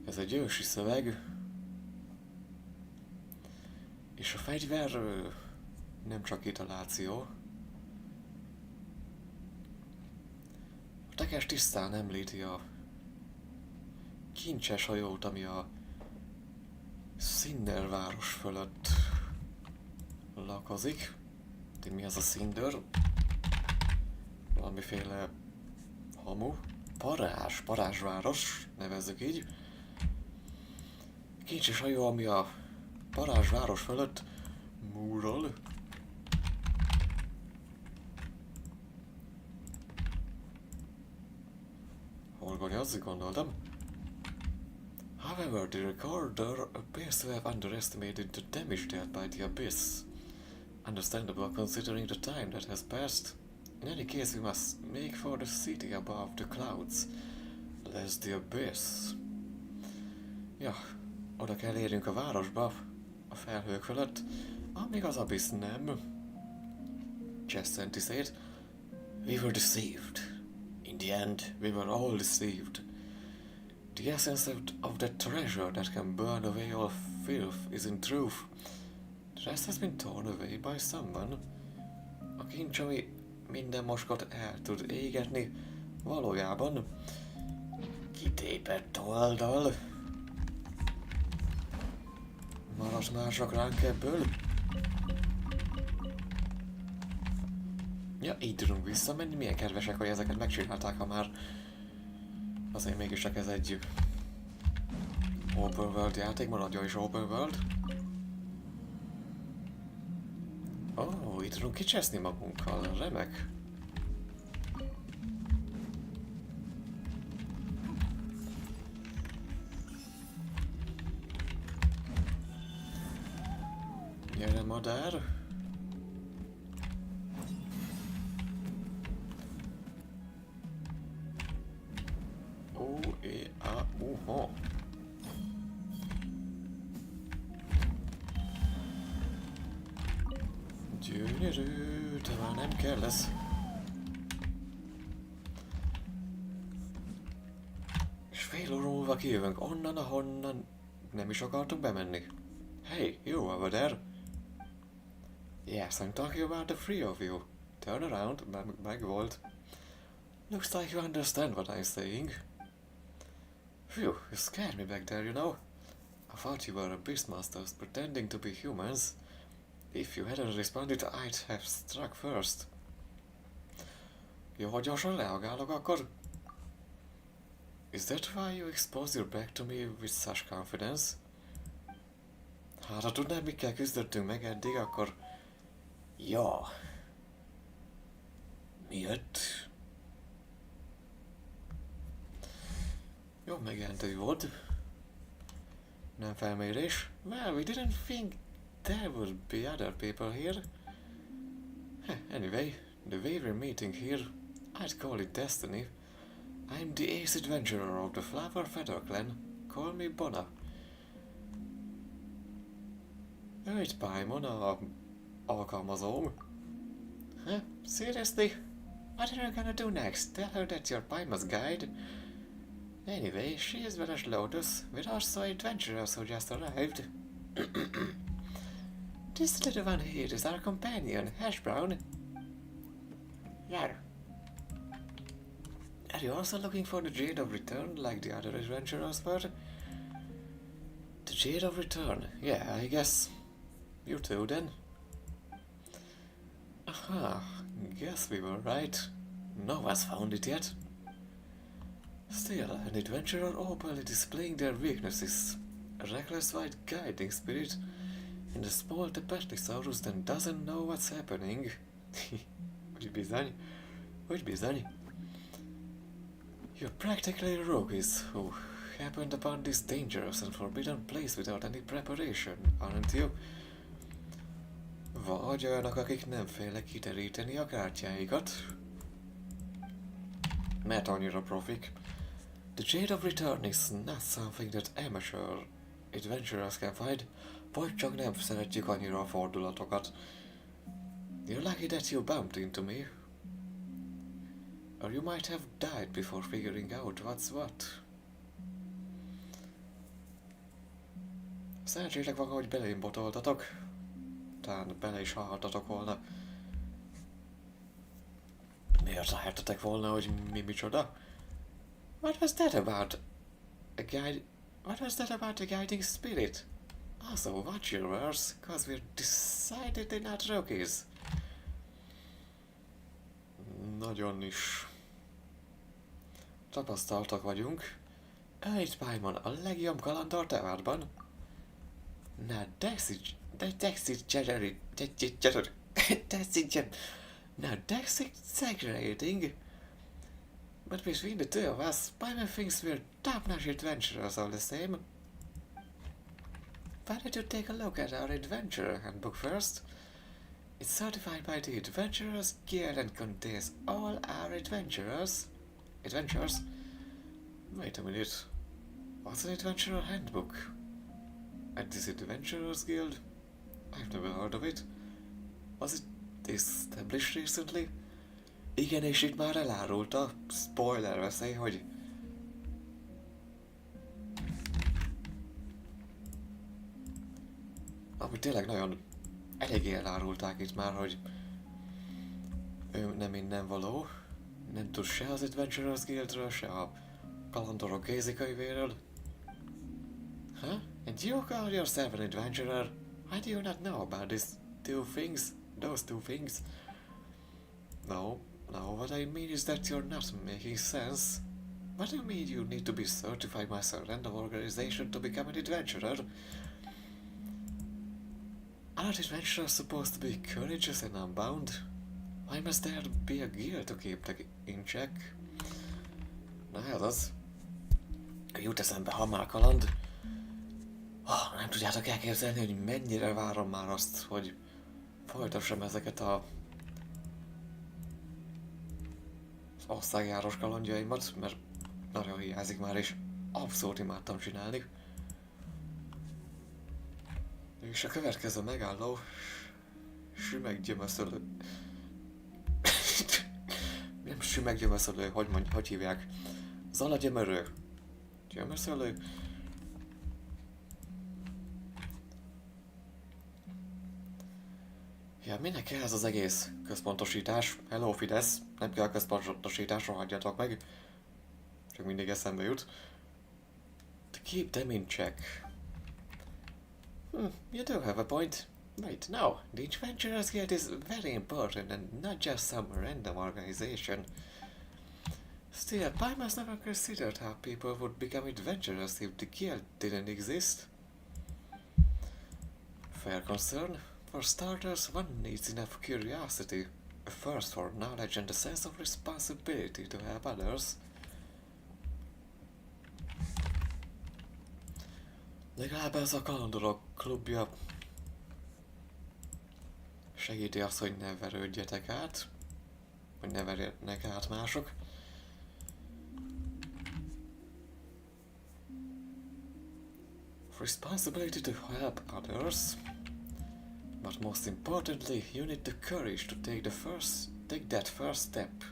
ez egy ősi szöveg, és a fegyver nem csak kitaláció. A tekes tisztán említi a kincses hajót, ami a Cinder város fölött lakozik. De mi az a Cinder? Valamiféle hamu. Parázsváros, nevezzük így. Kincses hajó, ami a parázsváros fölött múrol. Horgonyozni gondoltam. However, the recorder appears to have underestimated the damage dealt by the abyss. Understandable considering the time that has passed. In any case, we must make for the city above the clouds. Less the abyss. Ja, oda kell érjünk a városba, a felhők fölött, amíg az abyss nem. Cseszenti szét. We were deceived. In the end, we were all deceived. The essence of that treasure that can burn away all filth is in truth. The rest has been torn away by someone. A kincs, ami minden moskat el tud égetni, valójában kitépett oldal. Maradt már csak ránk ebből. Ja, így tudunk visszamenni, milyen kedvesek, hogy ezeket megcsinálták, ha már azért mégiscsak ez egy open world játék, maradjon is open world. Ó, itt tudunk kicseszni magunkkal, remek. Gyere, madár! Ó-é-á-uha! Gyönyörű, de már nem kell ez. És fél óra múlva kijövünk onnan, ahonnan nem is akartunk bemenni. Hey, you over there? Yes, I'm talking about the three of you. Turn around, megvolt. Looks like you understand what I'm saying. Phew, you scared me back there, you know. I thought you were a beastmasters pretending to be humans. If you hadn't responded, I'd have struck first. Jó, hogy gyorsan reagálok akkor? Is that why you expose your back to me with such confidence? Hát, ha tudnád, mikkel küzdöttünk meg eddig, akkor... Ja. Miért? Jó, megjelentő volt. Nem felmérés. Well, we didn't think there would be other people here. Anyway, the way we're meeting here, I'd call it destiny. I'm the ace adventurer of the Flower Feather clan. Call me Bona. Őt Paimon, a alkalmazóm. Seriously? What are you gonna do next? Tell her that you're Paimon's guide? Anyway, she is Vanish Lotus. We're also adventurers who just arrived. This little one here is our companion, Hash Brown. Yeah. Are you also looking for the Jade of Return, like the other adventurers were? The Jade of Return? Yeah, I guess. You too, then. Aha, guess we were right. No one's found it yet. Still, an adventurer openly displaying their weaknesses. A reckless white guiding spirit and a small Tepetlisaurus that doesn't know what's happening. Úgy bizony. Úgy bizony. You're practically rogues who happened upon this dangerous and forbidden place without any preparation, aren't you? Vagy olyanok, akik nem félnek kiteríteni a kártyáikat. Mert annyira profik. The Jade of Return is not something that amateur adventurers can find, vagy csak nem szeretjük annyira a fordulatokat. You're lucky that you bumped into me. Or you might have died before figuring out what's what. Szerencsétek van, hogy belém botoltatok. Talán bele is haltatok volna. Miért rájöttetek volna, hogy mi micsoda? What was that about? A guide... What was that about a guiding spirit? Also, watch your words, cause we're decidedly not rookies. Nagyon is. Tapasztaltak vagyunk. Őt Paimon, a legjobb kalandor Tevárban. Now that's exaggerating. But between the two of us, Paimon thinks we're top-notch adventurers all the same. Why don't you take a look at our adventure handbook first? It's certified by the Adventurers Guild and contains all our adventures. Adventures? Wait a minute. What's an adventurer handbook? And this Adventurers Guild? I've never heard of it. Was it established recently? Igen, és itt már elárulta, spoiler veszély, hogy ami tényleg nagyon eléggé elárulták itt már, hogy ő nem innen való, nem tud se az Adventurers Guildről, se a kalandorok kézikönyvéről. Huh? And you call yourself an adventurer? Why do you not know about those two things? No, what I mean is that you're not making sense. What do you mean you need to be certified by some random organization to become an adventurer? Aren't adventurers supposed to be courageous and unbound? Why must there be a guild to keep them in check? Na ez az. Jut eszembe Hamar kaland. Nem tudjátok elképzelni, hogy mennyire várom már azt, hogy folytassam ezeket az országjárós kalandjaimat, mert nagyon hiányzik már, és abszolút imádtam csinálni. És a következő megálló sümeggyömöszölő. Nem sümeggyömöszölő, hogy hívják? Zalagyömörő. Gyömöszölő. Ja, minek kell ez az egész központosítás? Hello Fidesz, nem kell központosítás, rohadjatok meg. Csak mindig eszembe jut. To keep them in check. You do have a point. Wait, no, the Adventurers Guild is very important and not just some random organization. Still, I must never considered how people would become adventurers if the guild didn't exist. Fair concern. For starters, one needs enough curiosity, a thirst for knowledge and a sense of responsibility to help others. Legalább ez a kalandorok klubja segíti azt, hogy ne verődjetek át, hogy ne verjenek át mások. Responsibility to help others. But most importantly, you need the courage to take that first step.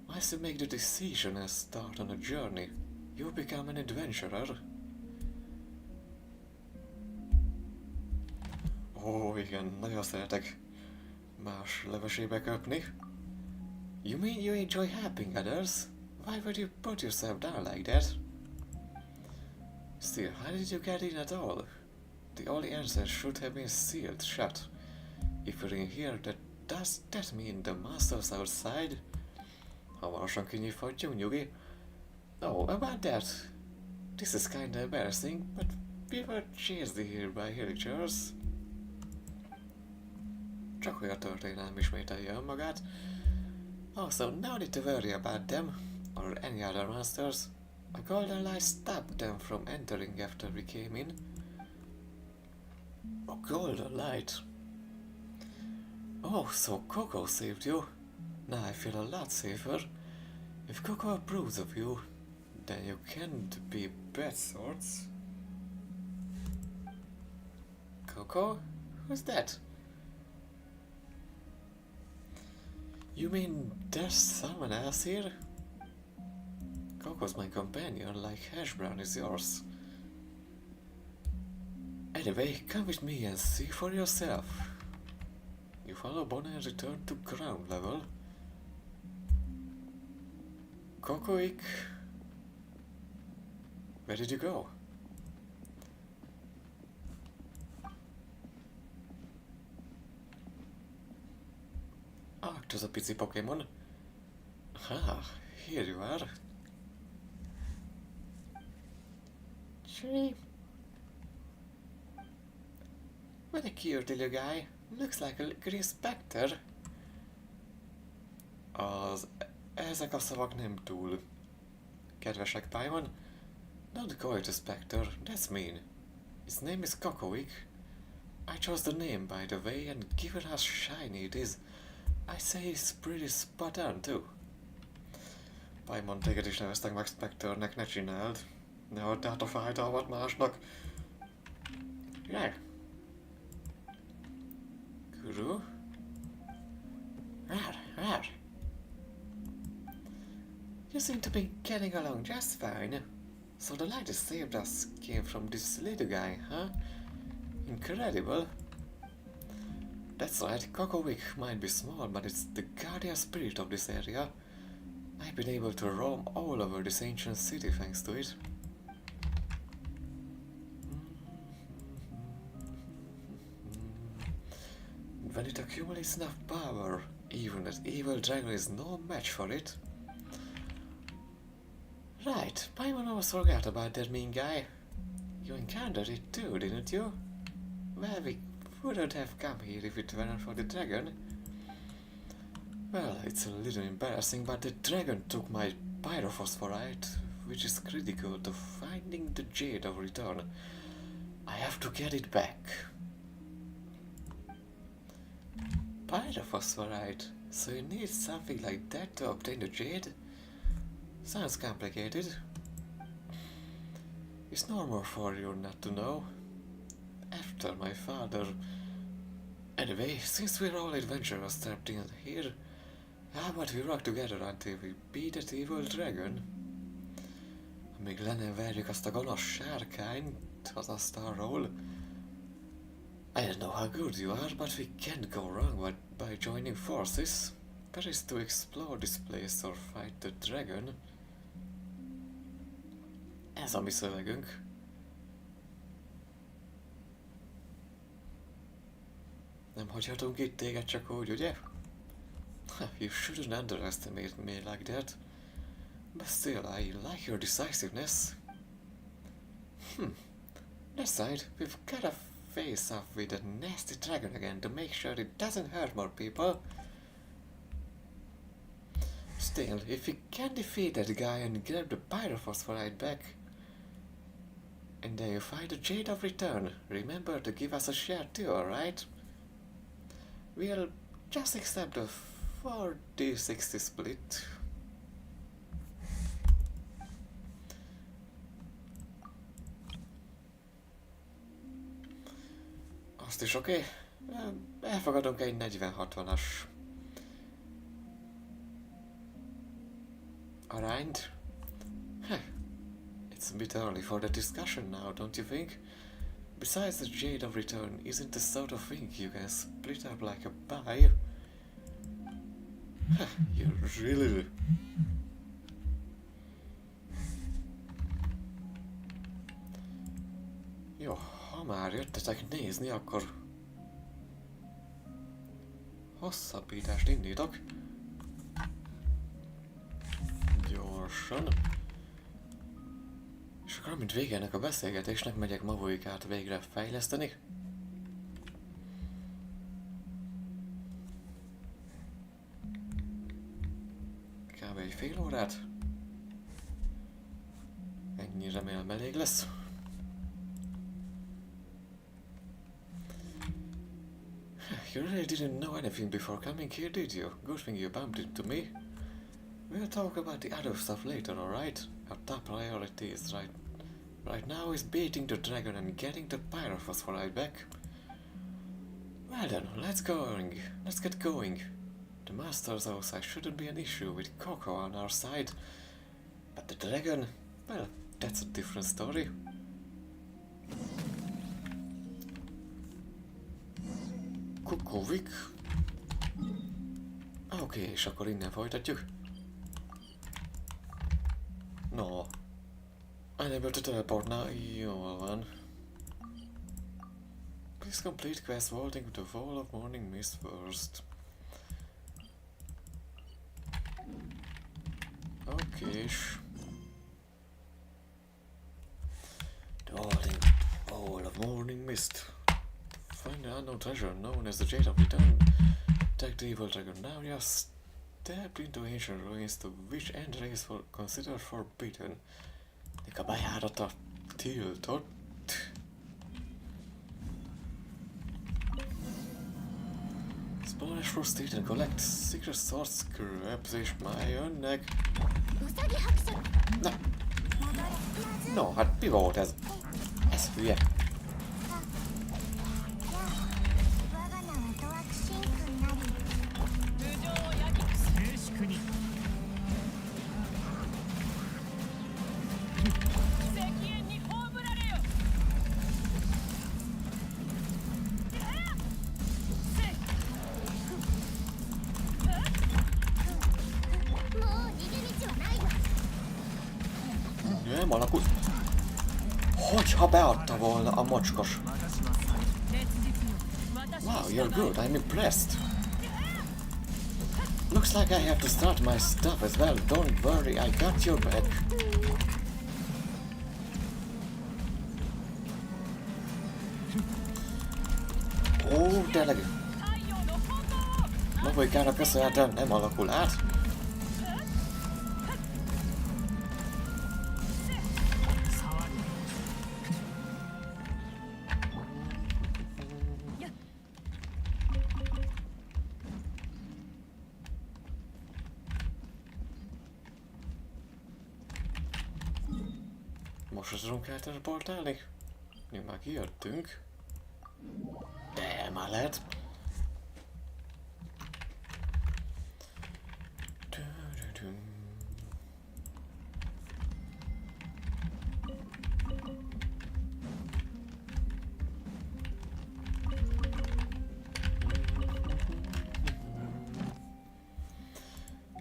Once you make the decision and start on a journey, you become an adventurer. Ó, igen, nagyon szeretek más levesébe köpni. You mean you enjoy helping others? Why would you put yourself down like that? Still, how did you get in at all? The only answer should have been sealed shut. If you're in here, does that mean the monster's outside? Hamarosan kinyithatjuk, nyugi. Oh, about that. This is kinda embarrassing, but we were chased here by villagers. Csak hogy a történelem ismételje önmagát. Also, no need to worry about them, or any other monsters. A golden light stopped them from entering after we came in. A golden light? Oh, so Coco saved you. Now I feel a lot safer. If Coco approves of you, then you can't be bad sorts. Coco? Who's that? You mean there's someone else here? Coco's my companion, like Hash Brown is yours. Anyway, come with me and see for yourself. You follow Bonnie and return to ground level. Cocoic, where did you go? There's a pici Pokemon. Here you are. Gee. What a cute little guy. Looks like a green specter. Ezek a szavak nem túl kedvesek, Paimon. Don't call it a specter, that's mean. Its name is Cocoic. I chose the name by the way, and given how shiny it is, I say it's pretty spot on too. Paimon, téged is neveztek meg Spectre-nek, ne csináld. Ne add át a fájdalmat másnak. Yeah. Guru? Rar. You seem to be getting along just fine. So the light that saved us came from this little guy, huh? Incredible. That's right, Kokowik might be small, but it's the guardian spirit of this area. I've been able to roam all over this ancient city thanks to it. When it accumulates enough power, even that evil dragon is no match for it. Right, Paimon almost forgot about that mean guy. You encountered it too, didn't you? Well, we wouldn't have come here if it weren't for the dragon. Well, it's a little embarrassing, but the dragon took my pyrophosphorite, which is critical to finding the Jade of Return. I have to get it back. Pyrophosphorite? So you need something like that to obtain the Jade? Sounds complicated. It's normal for you not to know. After my father... Anyway, since we're all adventurers trapped in here, how about we rock together until we beat that evil dragon? Amíg le nem verjük azt a gonosz sárkányt az asztalról. I don't know how good you are, but we can't go wrong by joining forces. That is to explore this place or fight the dragon. Ez a mi szövegünk. Nem hagyhatunk itt téged csak úgy, ugye? You shouldn't underestimate me like that. But still, I like your decisiveness. That's right, we've gotta face off with that nasty dragon again to make sure it doesn't hurt more people. Still, if we can defeat that guy and grab the pyrophosphorite back, and then you find the Jade of Return, remember to give us a share too, alright? We'll just accept the 40-60 split. Azt is oké. Elfogadunk egy 40-60-as arányt. It's a bit early for the discussion now, don't you think? Besides, the Jade of Return isn't the sort of thing you can split up like a pie. You really... Jó, ha már jöttetek nézni, akkor... hosszabbítást indítok. Gyorsan. És akkor, mint vége ennek a beszélgetésnek, megyek Mavuikát végre fejleszteni. Kb. Egy fél órát. Ennyi remélem elég lesz. You really didn't know anything before coming here, did you? Good thing you bumped into me. We'll talk about the other stuff later, alright? Our top priority is right now is beating the dragon and getting the pyrophosphorite back. Well then, let's get going. The master's outside shouldn't be an issue with Coco on our side. But the dragon, well, that's a different story. Kokowik. Oké, és akkor innen folytatjuk. No. Unable to teleport now. Jól van. Please complete quest vaulting the Wall of Morning Mist first. Okés. The Wall of Morning Mist. Find the unknown treasure known as the Jade of Return. Attack the evil dragon. Now you are stepped into ancient ruins to which entry is considered forbidden. A bejárata tiltott. Explore, frustrate and collect secret source scraps, és már jönnek. Na. No, hát mi volt ez? Ez hülye. Nem alakult. Hogyha beadta volna a mocskos. Wow, you're good, I'm impressed. Looks like I have to start my stuff as well. Don't worry, I got your back. Ó, tényleg. Mavuikának köszönhetően nem alakul át. Most tudunk elteleportálni? Mi már kijöttünk. De már lehet.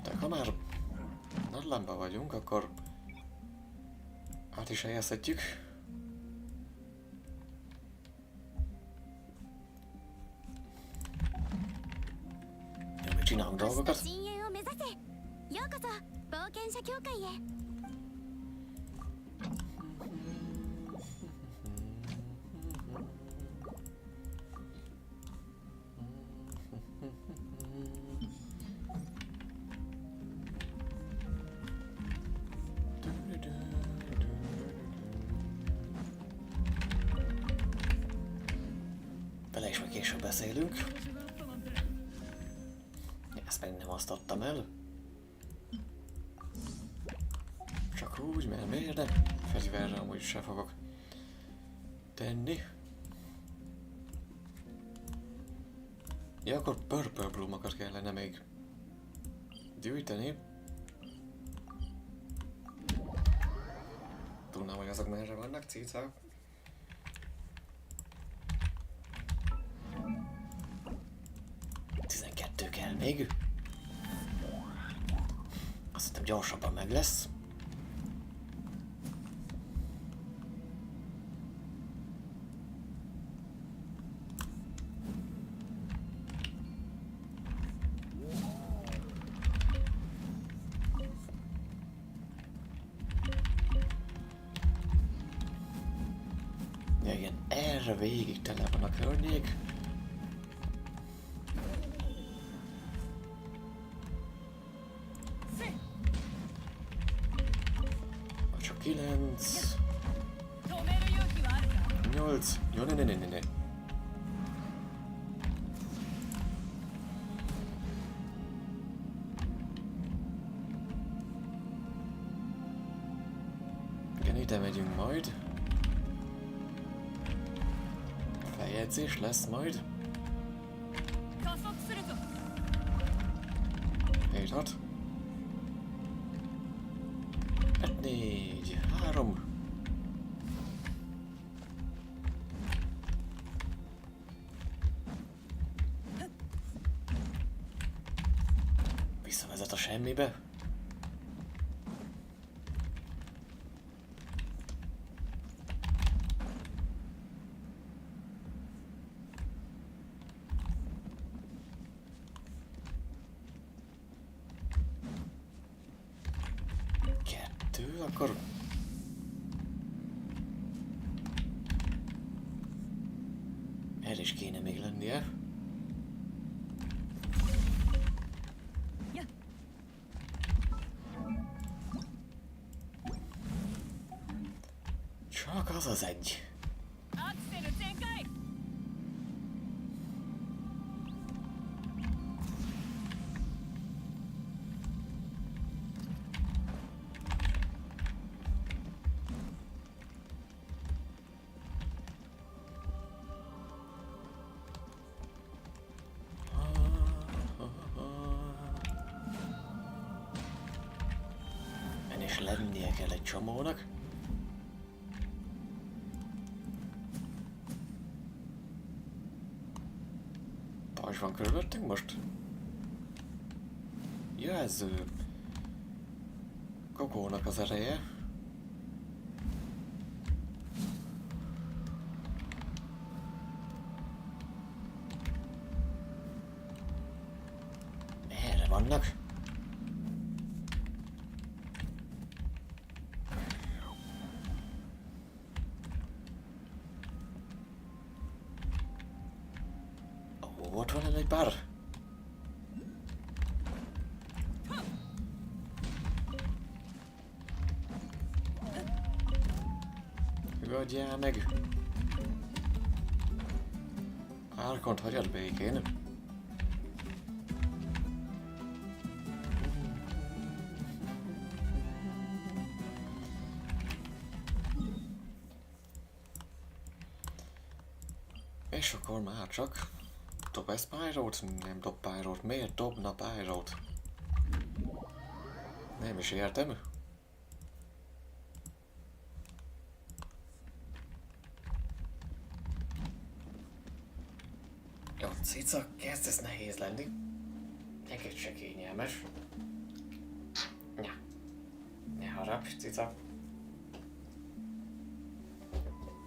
De ha már Natlanban vagyunk, akkor át is helyezhetjük. Ja, mi csinálunk dolgokat. Vele is meg később beszélünk. Ezt meg nem azt adtam el. Csak úgy, mert miért nem? Fegyverre amúgy sem fogok tenni. Ja, akkor purple bloomokat kellene még gyűjteni. Tudnám, hogy azok merre vannak, cicák. Kell még. Azt hiszem gyorsabban meg lesz. Ja, igen, erre végig tele van a környék. Csak 9 8. Jó, ne. Igen, ide megyünk majd. Feljegyzés lesz majd. 7, 6 5, 4, 3. Visszavezet a semmibe. Akkor el is kéne még lennie. Csak az az egy. És lennie kell egy csomónak. Pajzs van körülöttünk most? Jelző. Kokónak az ereje. Erre vannak. Ott van egy pár. Nyugodjál meg. Árkont hagyad békén. És akkor már csak dob ezt pályrót? Nem dob pályrót. Miért dobna pályrót? Nem is értem. Jó, cica, kezd ez nehéz lenni. Neked se kényelmes. Ja. Ne harapj, cica.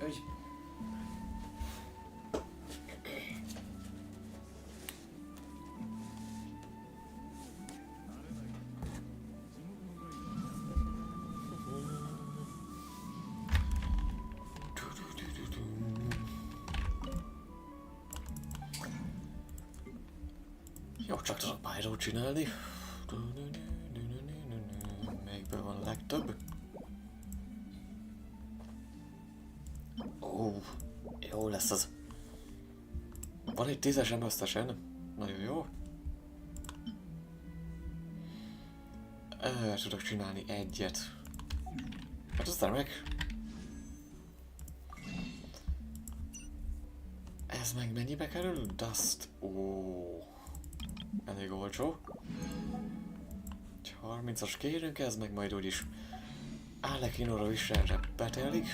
Úgy. Jó, csak tudok pályrót csinálni. Melyikből van a legtöbb? Ó, jó lesz az. Van egy 10-esem összesen. Nagyon jó. Tudok csinálni egyet. Hát az remek. Ez meg mennyibe kerül? Dust. Ó. Elég olcsó. 30-as kérünk, ez meg majd úgyis Alekinóra is erre betelik.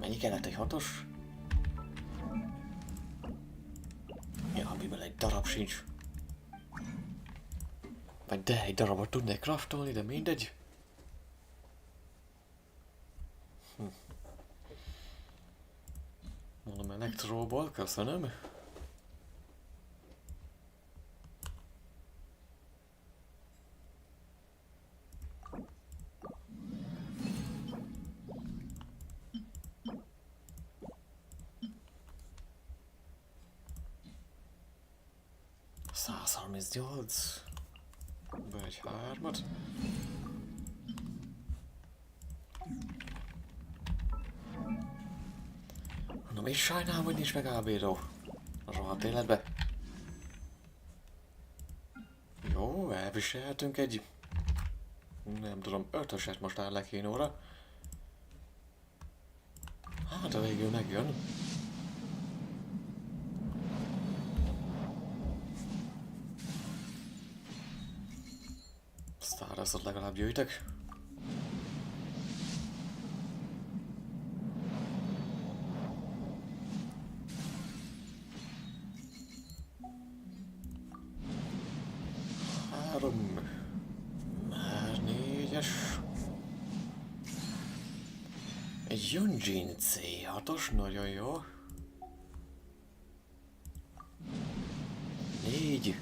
Mennyi kellett, egy 6-os? Ja, amiből egy darab sincs. Vagy de egy darabot tudnék craftolni, de mindegy. Mondom elektróból, köszönöm. $138. Be egy 3-at. Mondom, és sajnálom, hogy nincs meg ábíró a rohadt életbe. Jó, elviselhetünk egy, nem tudom, 5-öset most Alekinóra. Hát a végül megjön. Sztárazot legalább gyűjtök. Már 4-es. Egy Genshin C6-os, nagyon jó. 4.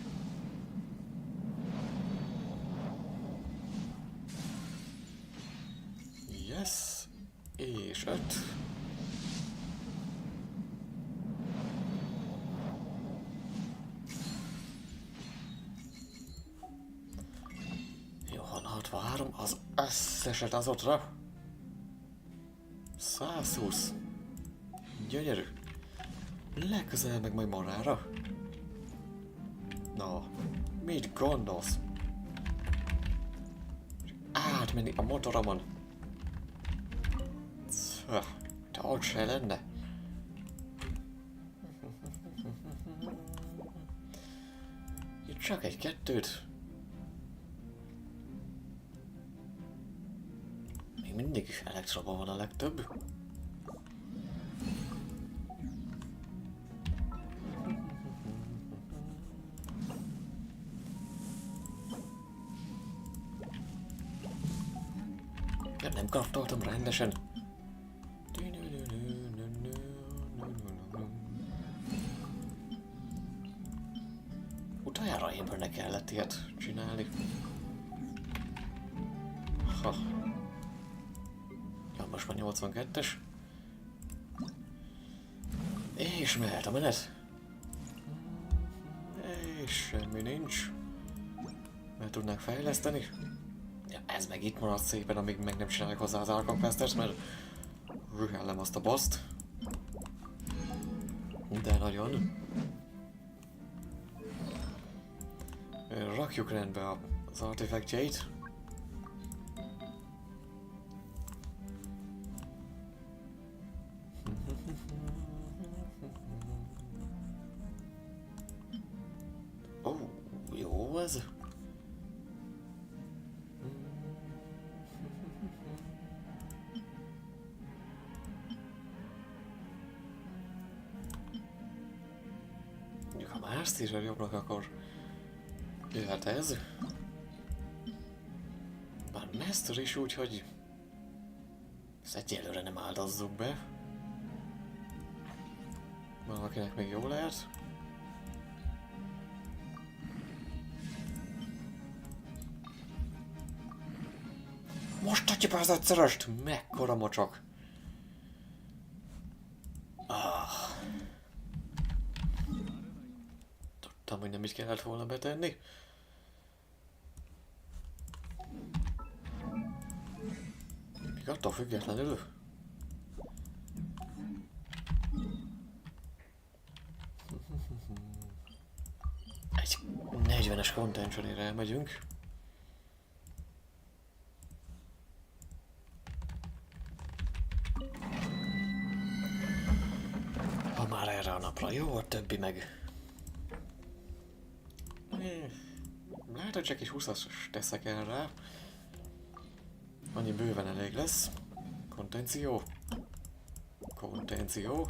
Yes. És 5. Jó, 63, az összeset azokra. 120. Gyönyörű. Legközelebb meg majd marára. Na, mit gondolsz? Átmenni a motoromon. De ott se lenne. Csak egy-kettőt. Még mindig elektrában van a legtöbb. Nem kraftoltam rendesen. Utoljára ébrne kellett ilyet csinálni. Ha. Ja, most már 82-es. És mehet a menet. És semmi nincs. Mert tudnánk fejleszteni. Ja, ez meg itt marad szépen, amíg meg nem csinálják hozzá az Arkham-Questert, mert rühellem azt a boszt. De nagyon. Rakjuk rendbe az artefaktjait. Ó, jó ez. Ha más szívvel jobbnak, akkor jöhet ez. Bár Master is úgy, hogy ezt egyelőre nem áldozzuk be. Valakinek még jó lehet. Most adja be az egyszerest! Mekkora mocsok! Tudtam, hogy nem is kellett volna betenni. Még attól függetlenül. Egy 40-es contentionére elmegyünk. Ha már erre a napra jó, a többi meg... Lehet, hogy csak is 20-as teszek el rá. Annyi bőven elég lesz. Kontenció. Kontenció.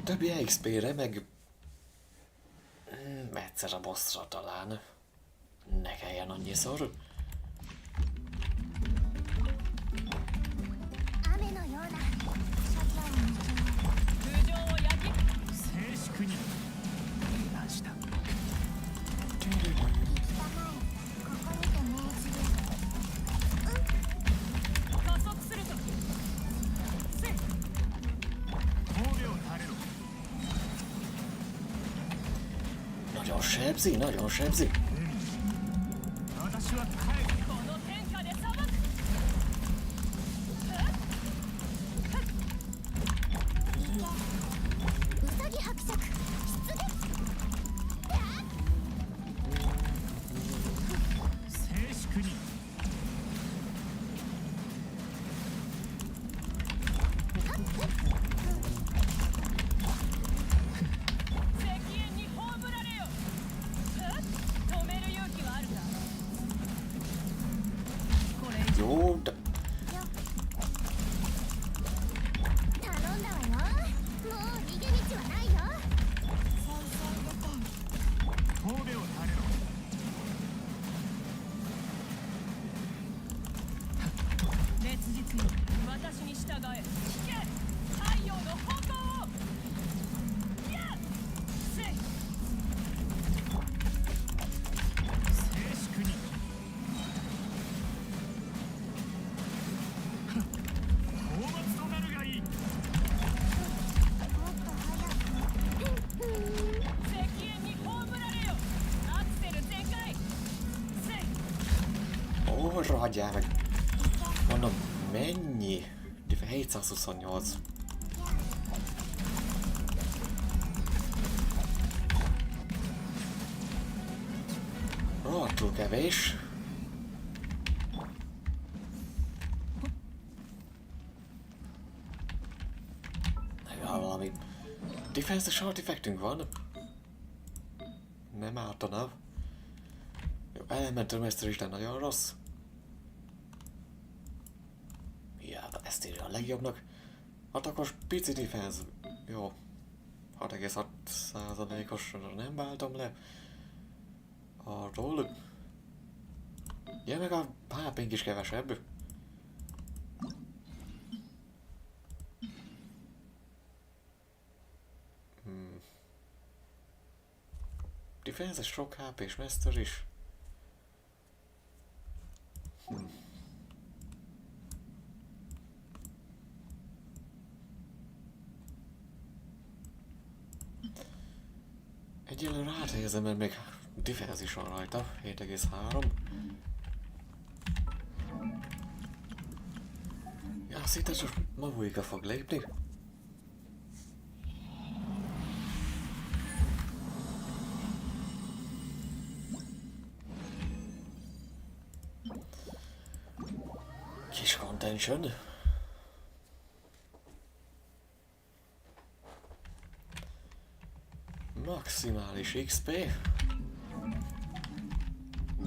Többi XP-re meg... egyszer a bossra talán. Ne kelljen annyiszor. Nagyon sebzi. Jó, de... Rohadjál meg! Mondom, mennyi? 728. Rohadtul kevés. Legalább valami defense-es artefaktünk van. Nem ártana. Jó, Elementor Master is nagyon rossz. Ja, ezt írja a legjobbnak. Atakos pici defense. Jó. 6,6%-osra nem váltom le. Arról. Ja, meg a HP-nk is kevesebb. Defense sok HP-s Master is. Egyelőre áthelyezem, mert még defense is van rajta. 7,3. Ja, szinte csak Mavuika fog lépni. Kis contention. Maximális XP.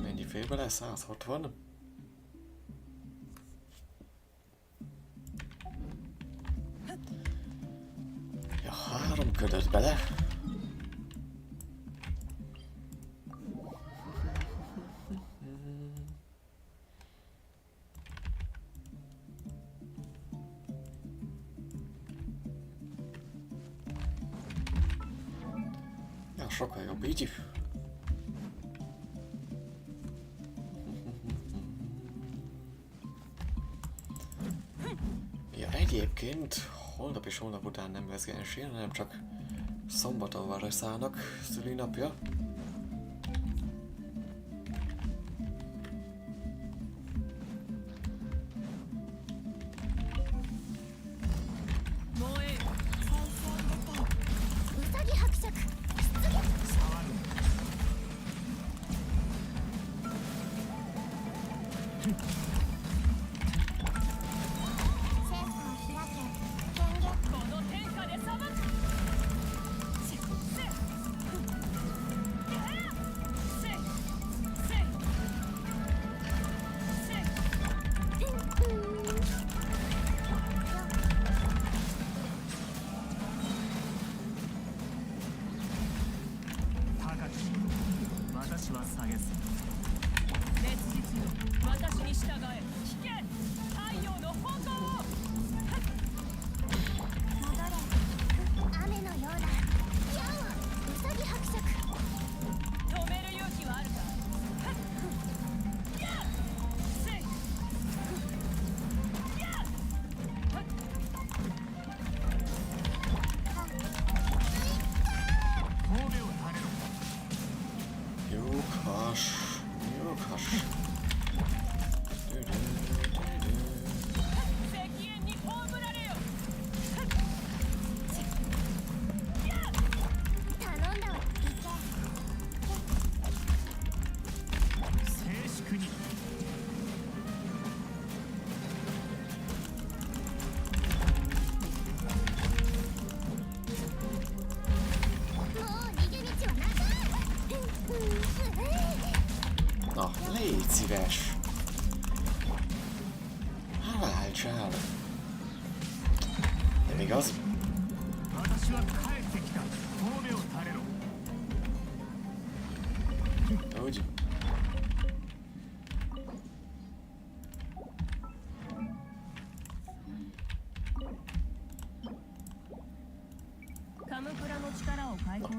Mennyi fér bele? 160. Ja, 3 ködöt bele. Ja, sokkal jobb így. Ja, egyébként holnap és holnap után nem lesz Genshin, hanem csak szombaton van Reszának szülinapja. Na, légy szíves! Váltsál! Nem igaz? Úgy.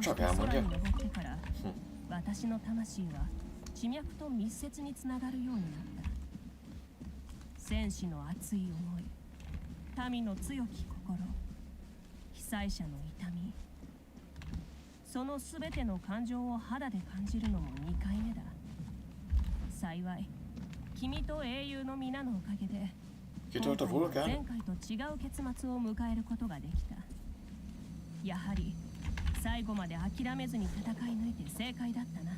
Csak elmondja. 私の魂は地脈と密接につながるようになった戦士の熱い思い民の強き心被災者の痛みそのすべての感情を肌で感じるのも2回目だ幸い君と英雄の皆のおかげで今回は前回と違う結末を迎えることができたやはり最後まで諦めずに戦い抜いて正解だったな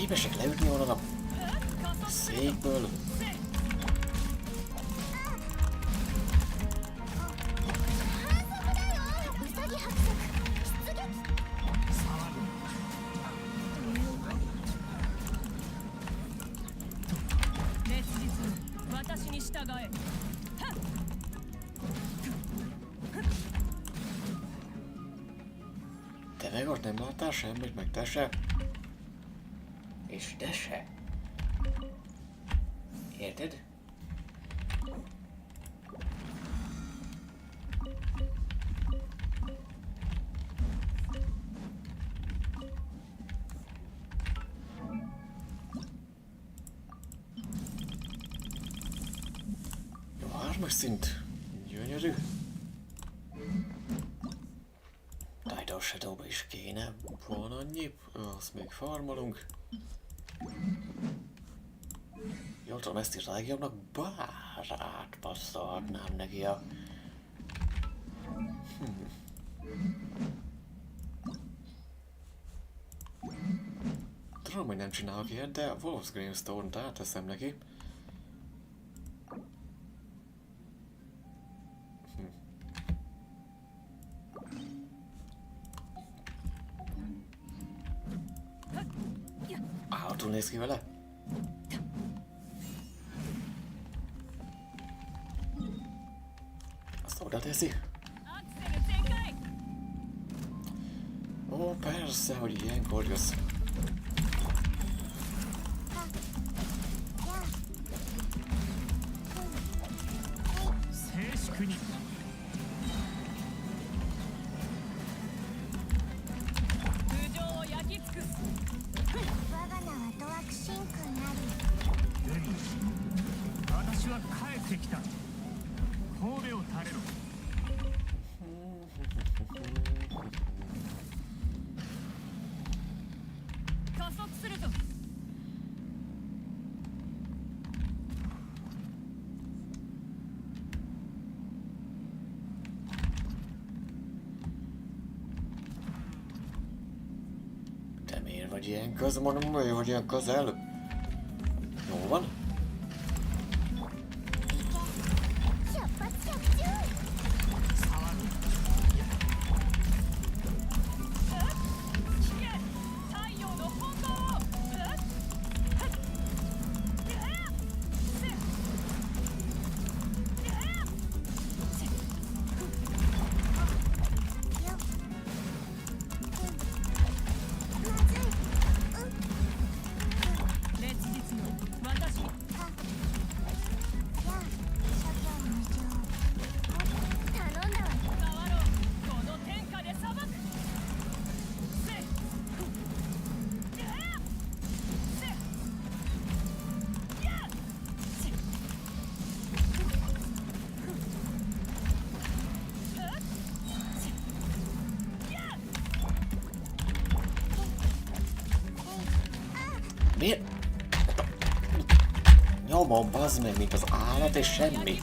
Képesek leütni onnan a székből. Te meg ott nem láttál semmit, meg te se. És te se. Érted? Jó, hármas szint. Gyönyörű. Tidal Shadow-ba is kéne. Van annyi. Azt még farmolunk. Jól tudom, ezt is legjobbnak, bár átpasszolhatnám neki a... Tudom, hogy nem csinálok ilyet, de Wolf's Gravestone-t áteszem neki. Hátul néz ki vele? Azt oda teszi? Ó, persze, hogy ilyenkor jössz. Te miért vagy ilyen közel? Mondom, miért vagy ilyen közel? Jó van. Miért? Nyomom, bazd meg, mint az állat és semmi.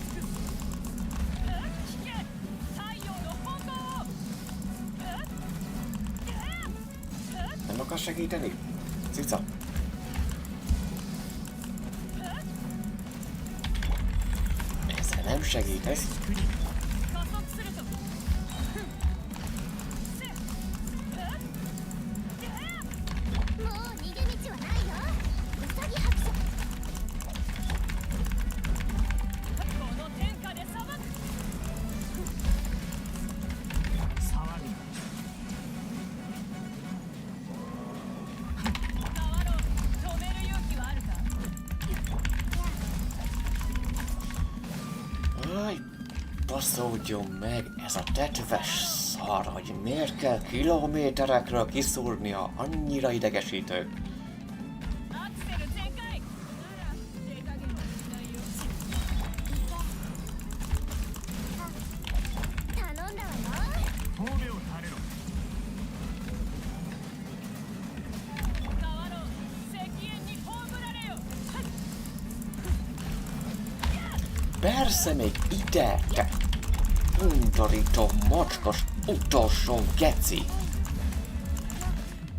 Nem akarsz segíteni? Cica? Ezzel nem segítesz. Baszódjon meg ez a tetves szar, hogy miért kell kilométerekről kiszúrnia, annyira idegesítő. Persze még ide, te undorító, mocskos, utolsó geci!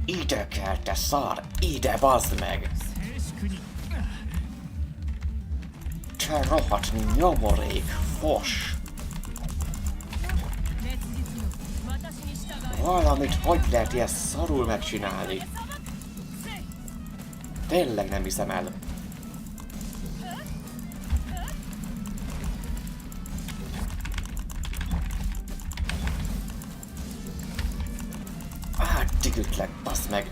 Ide kell, te szar! Ide, bazd meg! Te rohadt nyomorék, fos! Valamit hogy lehet ilyen szarul megcsinálni? Tényleg nem hiszem el. Digütlek, bassz meg!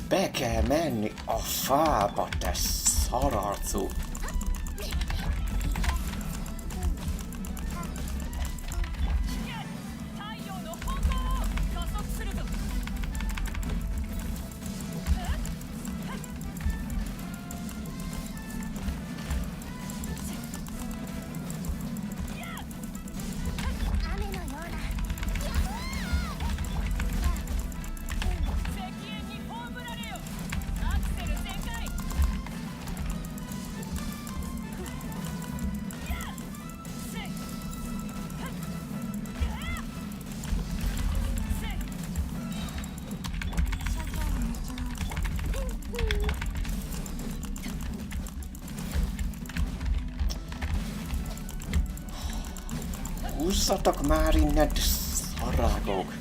Be kell menni a fába, te szararcú! Húzzatok már innen, szarágok!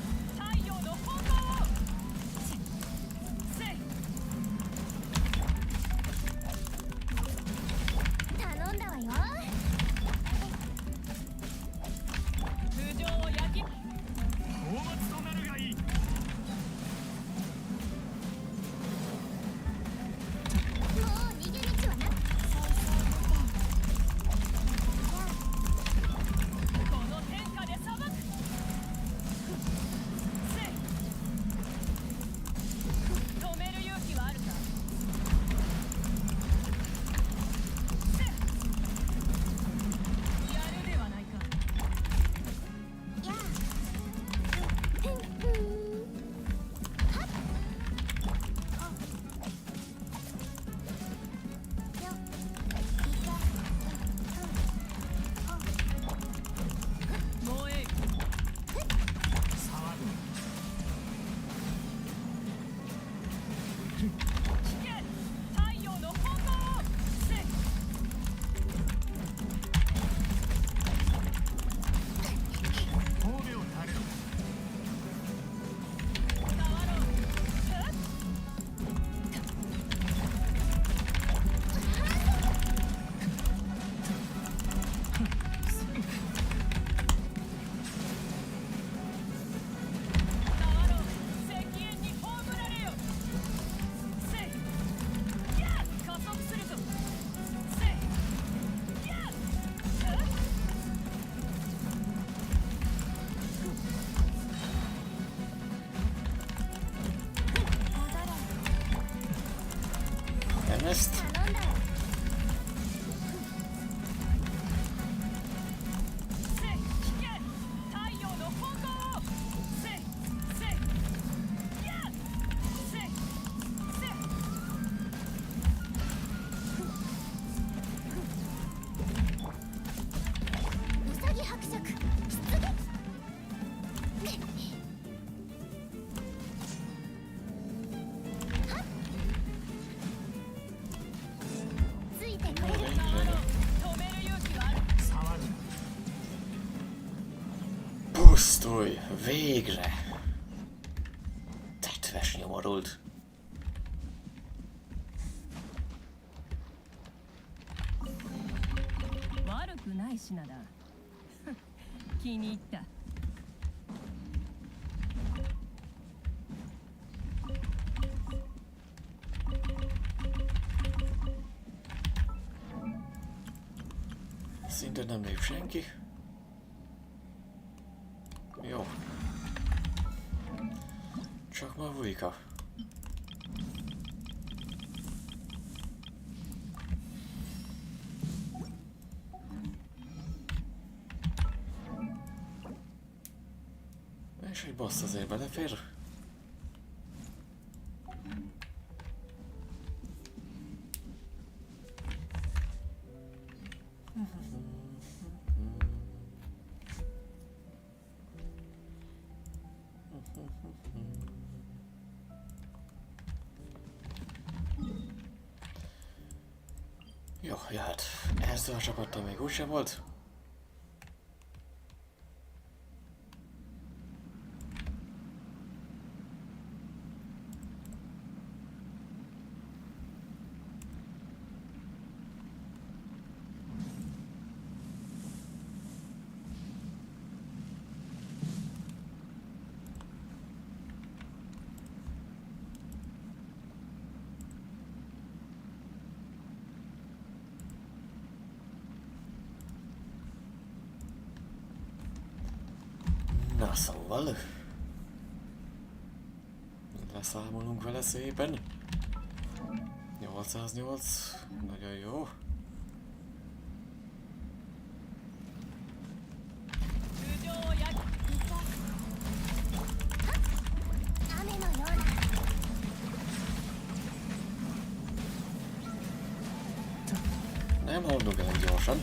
Ezt? Pusztulj! Végre! Tetves nyomorult! 悪くない品だ気に入った Szinte nem lép senki. Jó. Csak Mavuika. És egy boss azért belefér. Jó, jöhet. Ezzel a csapattal még úgysem volt. Na szóval... leszámolunk vele szépen. 808, nagyon jó. Nem haladunk elég gyorsan.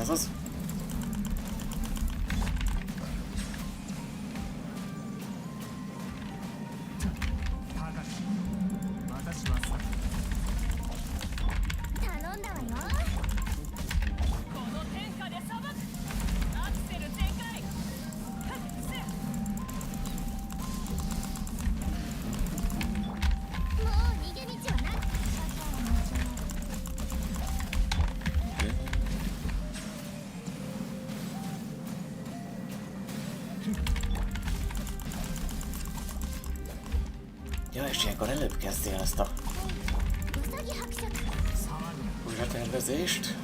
Ez az. Ja, és ilyenkor előbb kezdtél ezt a újratervezést.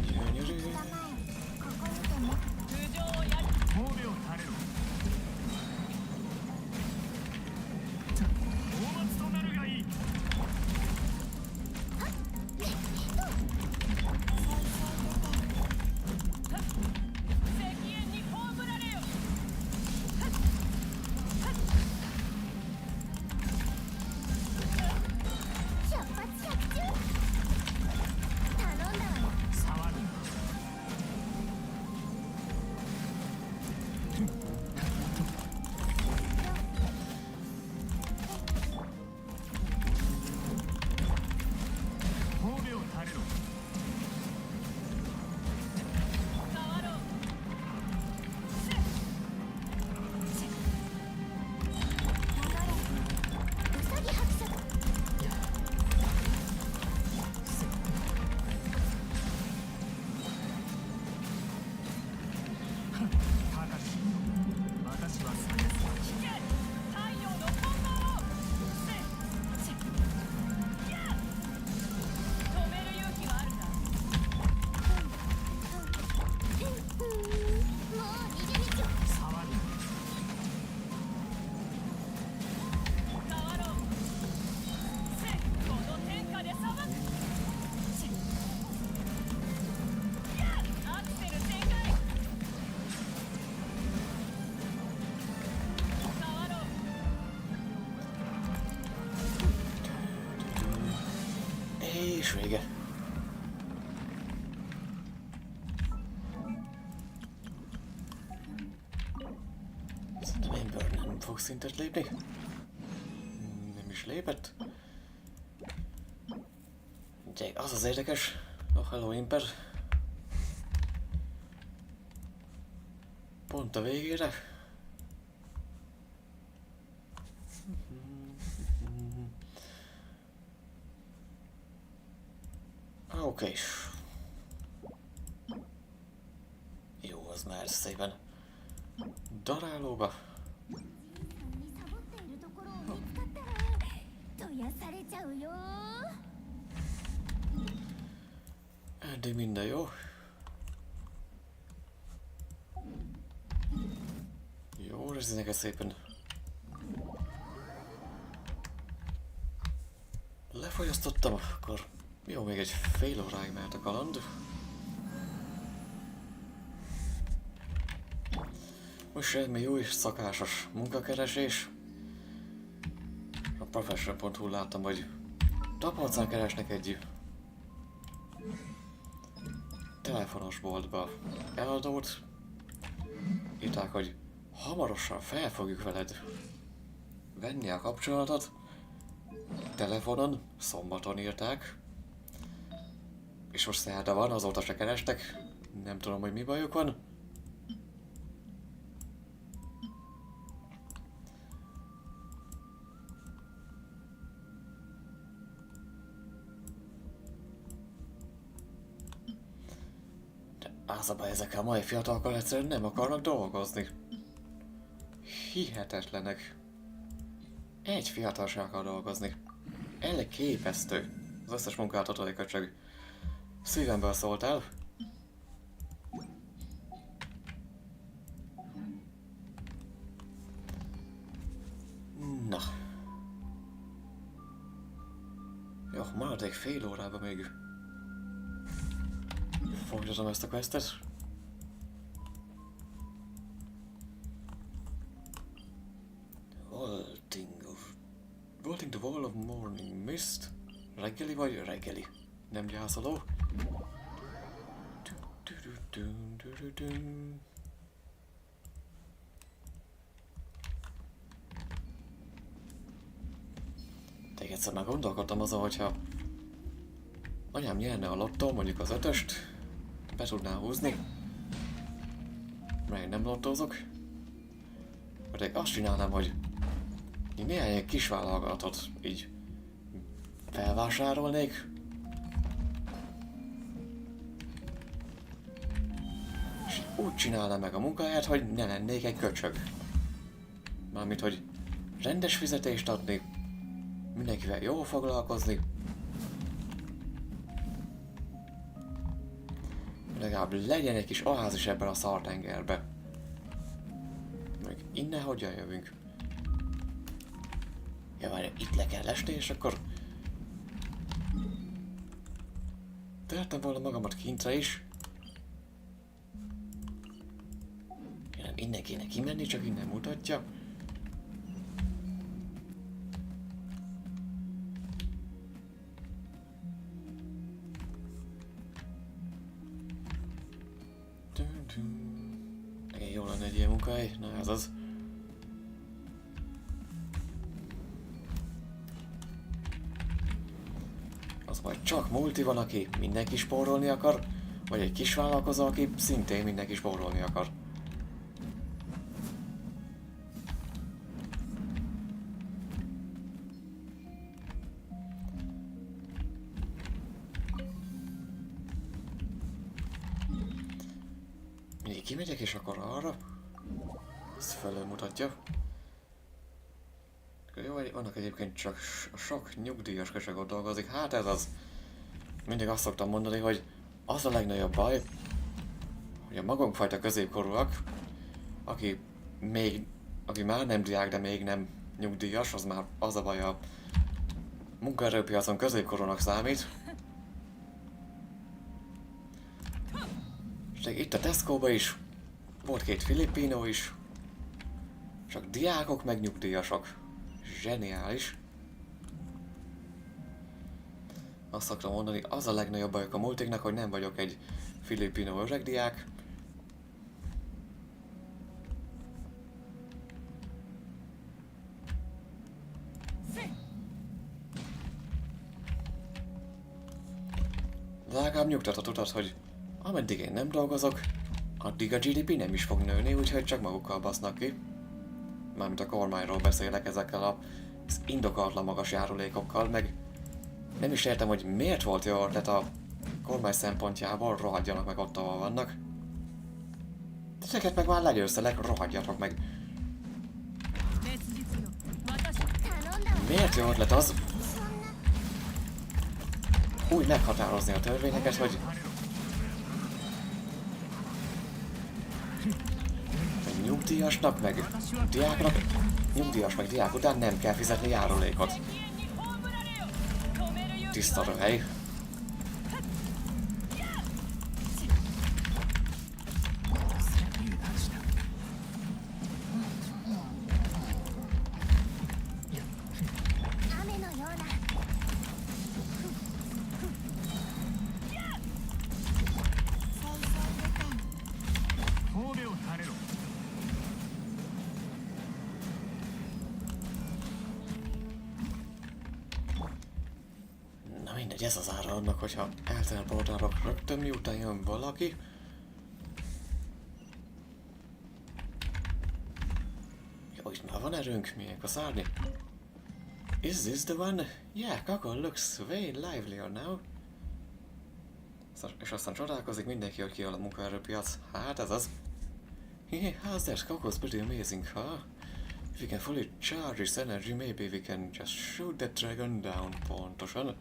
Gyönyörű. És vége. Szerintem Ember nem fog szintet lépni. Nem is lépett. De az az érdekes. Hello Imper. Pont a végére. Oké. Jó, az már szépen darálóba. Eddig minden jó. Jó, ez neked szépen lefogyasztottam, akkor jó, még egy fél óráig mehet a kaland. Most semmi új szakásos munkakeresés. A professional.hu láttam, hogy Tapolcán keresnek egy telefonos boltba eladót. Írták, hogy hamarosan fel fogjuk veled venni a kapcsolatot. Telefonon, szombaton írták. És most szerda van, azóta se kerestek. Nem tudom, hogy mi bajuk van. De az a baj, ezekkel a mai fiatalokkal egyszerűen nem akarnak dolgozni. Hihetetlenek. Egy fiatal sem akar dolgozni. Elképesztő. Az összes munkáltatói köcsög. Szívemből szóltál. Na. Jó, maradék fél órába még folytatom ezt a questet. Vaulting the wall of morning mist. Reggeli vagy reggeli? Nem gyászoló. Tényleg egyszer már gondolkodtam azon, hogyha anyám nyerne a lottó, mondjuk az 5-öst, be tudná húzni, mert én nem lottózok. Vagy azt csinálnám, hogy néhány kis vállalatot így felvásárolnék. És úgy csinálnám meg a munkáját, hogy ne lennék egy köcsög. Mármint, hogy rendes fizetést adni, mindenkivel jól foglalkozni. Legalább legyen egy kis oázis ebben a szartengerbe. Meg innen hogyan jövünk? Ja, várj, itt le kell esni, és akkor tehettem volna magamat kintre is. Ja, nem, innen kéne kimenni, csak innen mutatja. Igen, jó lenne egy ilyen munkahely, na ez az. Az majd csak multi van, aki mindenki spórolni akar, vagy egy kis vállalkozó, aki szintén mindenki spórolni akar. Mindig kimegyek és akkor arra. Ez felől mutatja. Jó, vannak egyébként csak sok nyugdíjas köcsög ott dolgozik. Hát ez az. Mindig azt szoktam mondani, hogy az a legnagyobb baj, hogy a magunkfajta középkorúak, aki már nem diák, de még nem nyugdíjas, az már az a baj, a munkaerőpiacon középkorúnak számít. És itt a Tesco-ba is volt 2 filippino is, csak diákok meg nyugdíjasok. Zseniális. Azt szoktam mondani, az a legnagyobb bajok a multiknak, hogy nem vagyok egy filippino öregdiák. De legalább nyugtatott utat, hogy ameddig én nem dolgozok, addig a GDP nem is fog nőni, úgyhogy csak magukkal basznak ki. Mármint a kormányról beszélek ezekkel az indokolatlan magas járulékokkal, meg nem is értem, hogy miért volt jó ötlet a kormány szempontjából, rohadjanak meg ott, ahol vannak. Titeket meg már legyőztelek, rohadjatok meg. Miért jó ötlet az úgy meghatározni a törvényeket, hogy nyugdíjasnak, meg diáknak, nyugdíjas meg diák után nem kell fizetni járulékot. Tiszta röhely. Na mindegy, ez az ára annak, hogyha elteleportálok rögtön miután jön valaki. Jó, itt már van erőnk, miénk a szárni. Is this the one? Yeah, Kako looks way livelier now. És aztán csodálkozik mindenki, hogy kijön a munkaerőpiac. Hát ez az. Hey, how's that? Kako's pretty amazing, huh? If we can fully charge its energy, maybe we can just shoot that dragon down, pontosan.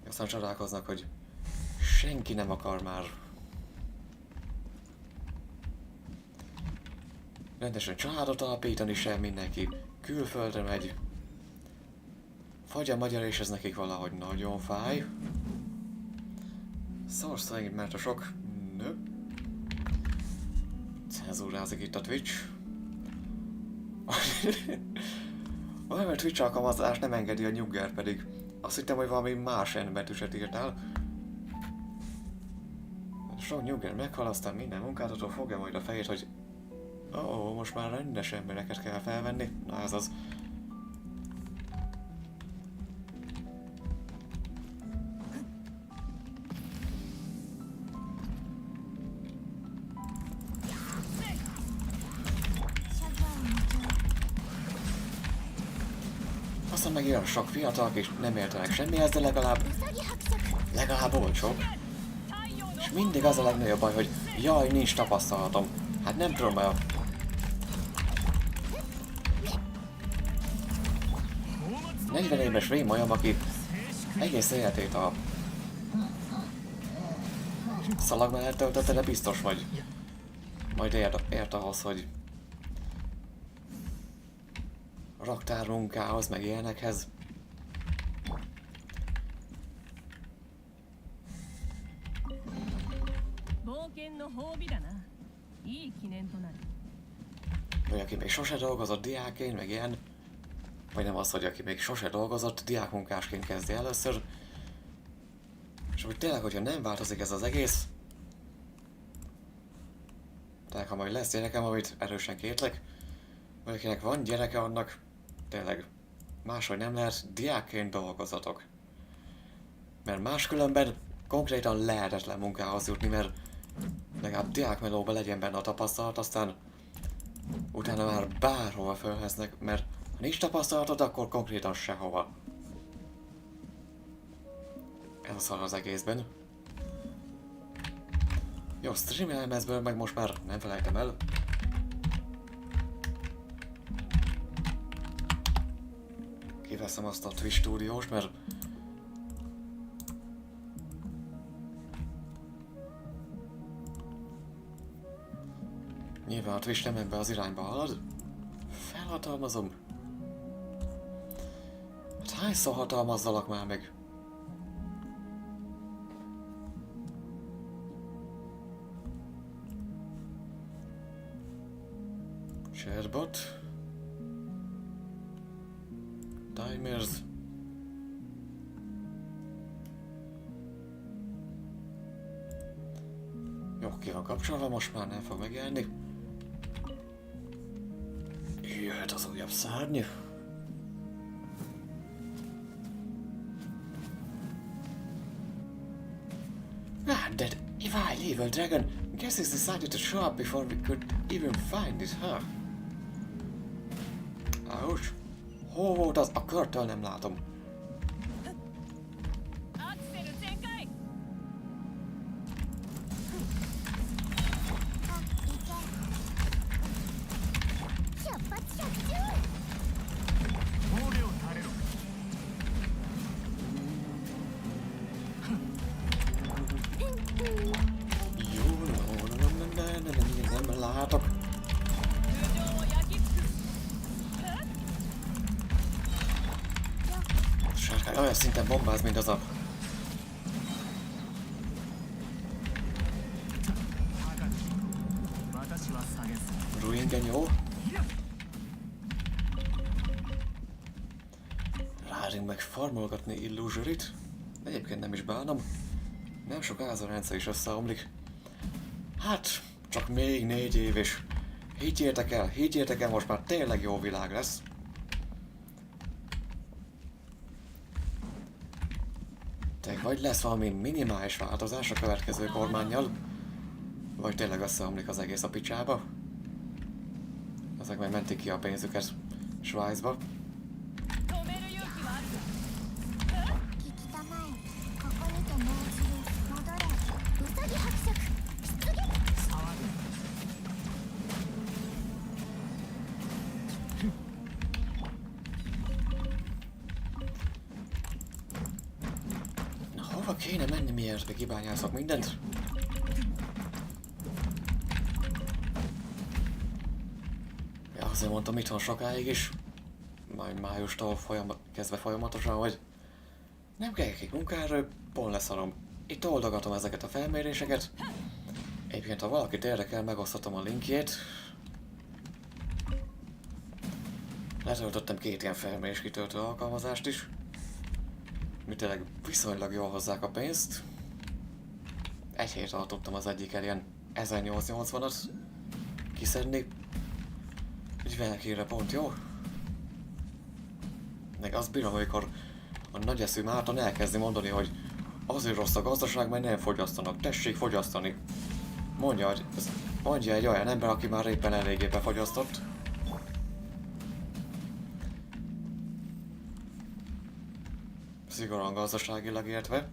Aztán csodálkoznak, hogy senki nem akar már rendesen családot alapítani sem, mindenki külföldre megy. Fagy a magyar, és ez nekik valahogy nagyon fáj. Szorszoljuk, mert a sok nő cenzúrázik itt a Twitch. Valami Twitch alkalmazás nem engedi a nyugger, pedig azt hittem, hogy valami más betűset írtál. Sok nyugger meghal, aztán minden munkáltató fogja majd a fejét, hogy most már rendes embereket kell felvenni. Na ez az. Aztán meg ilyen sok fiatal, és nem értenek semmihez, de legalább olcsóbb. És mindig az a legnagyobb baj, hogy jaj, nincs tapasztalatom. Hát nem tudom, a 40 éves rémajom, aki egész életét a szalag mellett töltötte, de biztos vagy majd ért ahhoz, hogy raktármunkához, meg ilyenekhez. Vagy aki még sose dolgozott diákként, meg ilyen. Vagy nem az, hogy aki még sose dolgozott, diákmunkásként kezdi először. És hogy tényleg, hogyha nem változik ez az egész, tehát ha majd lesz gyerekem, amit erősen kétlek, vagy akinek van gyereke, annak tényleg máshogy nem lehet, diákként dolgozatok. Mert máskülönben konkrétan lehetetlen munkához jutni, mert legalább diákmelóban legyen benne a tapasztalat, aztán utána már bárhova fölheznek, mert ha nincs tapasztalatod, akkor konkrétan sehova. Ez a szar az egészben. Jó, stream elemezből meg most már nem felejtem el. Kiveszem azt a Twitch stúdiós, mert nyilván a Twitch nem ebbe az irányba halad. Felhatalmazom. Hát hányszor hatalmazzalak már meg? Chatbot. Timers. Jó, ki van kapcsolva, most már nem fog megjelenni. Jöhet az újabb szárny. That if I leave a dragon, guess he's decided to show up before we could even find it, huh? Ouch. Hol volt az? A körtől nem látom. Várjátok! Sárkány olyan szinten bombáz, mint az a... Ruingenyó. Ráring meg farmolgatni Illusorit. Egyébként nem is bánom. Nem soká ez a rendszer is összeomlik. Hát, csak még 4 év is. Higgyétek el, most már tényleg jó világ lesz. Tehát vagy lesz valami minimális változás a következő kormánnyal, vagy tényleg összeomlik az egész a picsába. Ezek meg mentik ki a pénzüket Svájcba. Na, hova kéne menni, miért még kibányászok mindent? Ja, azért mondtam itthon sokáig is, majd májustól kezdve folyamatosan, hogy nem kell ki munkáról, pont leszarom. Itt oldogatom ezeket a felméréseket. Egyébként, ha valakit érdekel, megosztatom a linkjét. Letöltöttem 2 ilyen felmérés kitöltő alkalmazást is. Mi tényleg viszonylag jól hozzák a pénzt. Egy hét alatt tudtam az egyik ilyen 1880-at kiszedni. Ügyvelekére pont jó. Meg azt bírom, amikor a nagy eszű Márton elkezdi mondani, hogy azért rossz a gazdaság, mert nem fogyasztanak. Tessék fogyasztani. Mondja egy olyan ember, aki már éppen eléggé befogyasztott. Szigorúan gazdaságilag értve.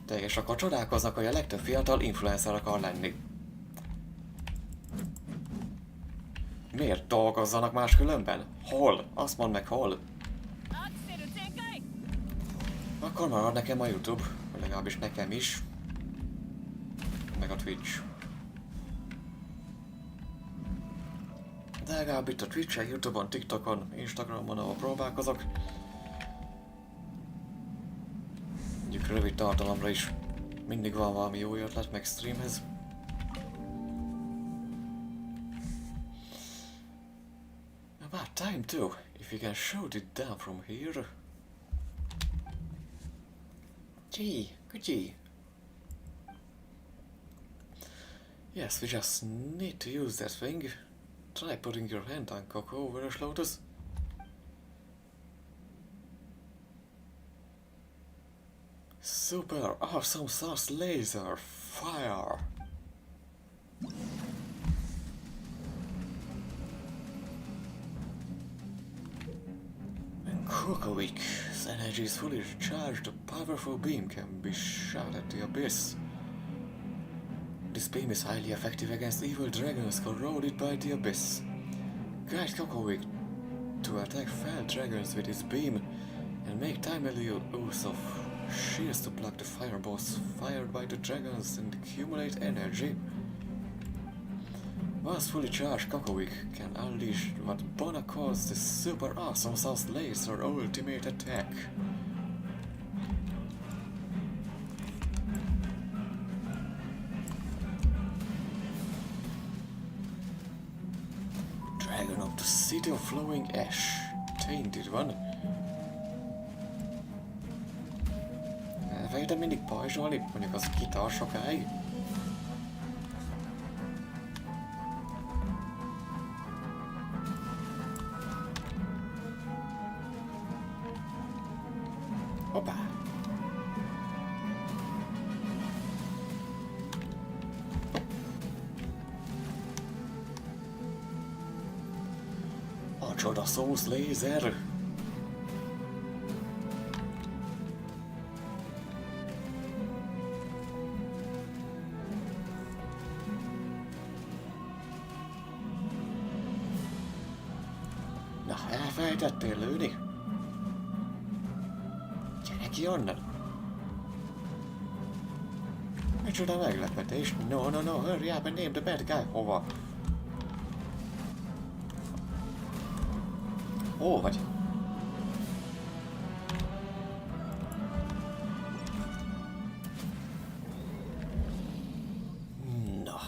És akkor csodálkoznak, hogy a legtöbb fiatal influencer akar lenni. Miért dolgozzanak máskülönben? Hol? Azt mondd meg, hol? Akkor marad nekem a YouTube, vagy legalábbis nekem is. Meg a Twitch. De legalább itt a Twitch-en, YouTube-on, TikTokon, Instagramon, ahol próbálkozok. Mondjuk rövid tartalomra is mindig van valami jó ötlet, meg streamhez. About time too, if you can shoot it down from here. Gee, good. Yes, we just need to use that thing. Try putting your hand on Coco over a Lotus. Super awesome sauce laser fire. And Cocoic's energy is fully charged. A powerful beam can be shot at the abyss. This beam is highly effective against evil dragons corroded by the abyss. Guide Cocoic to attack fell dragons with his beam and make timely use of shields to block the fireballs fired by the dragons and accumulate energy. Once fully charged, Cocoic can unleash what Bona calls the super awesome sauce laser ultimate attack. Dragon of the City of Flowing Ash. Tainted one. Elfelejtem mindig pajzsolni, mondjuk az kitart sokáig. Hoppá! A csoda szósz lézer! Na, elfelejtettél lőni? Gyere ki onnan! Micsoda meglepetés. No, hurry up and name the bad guy. Hova? Ó, vagy? Na.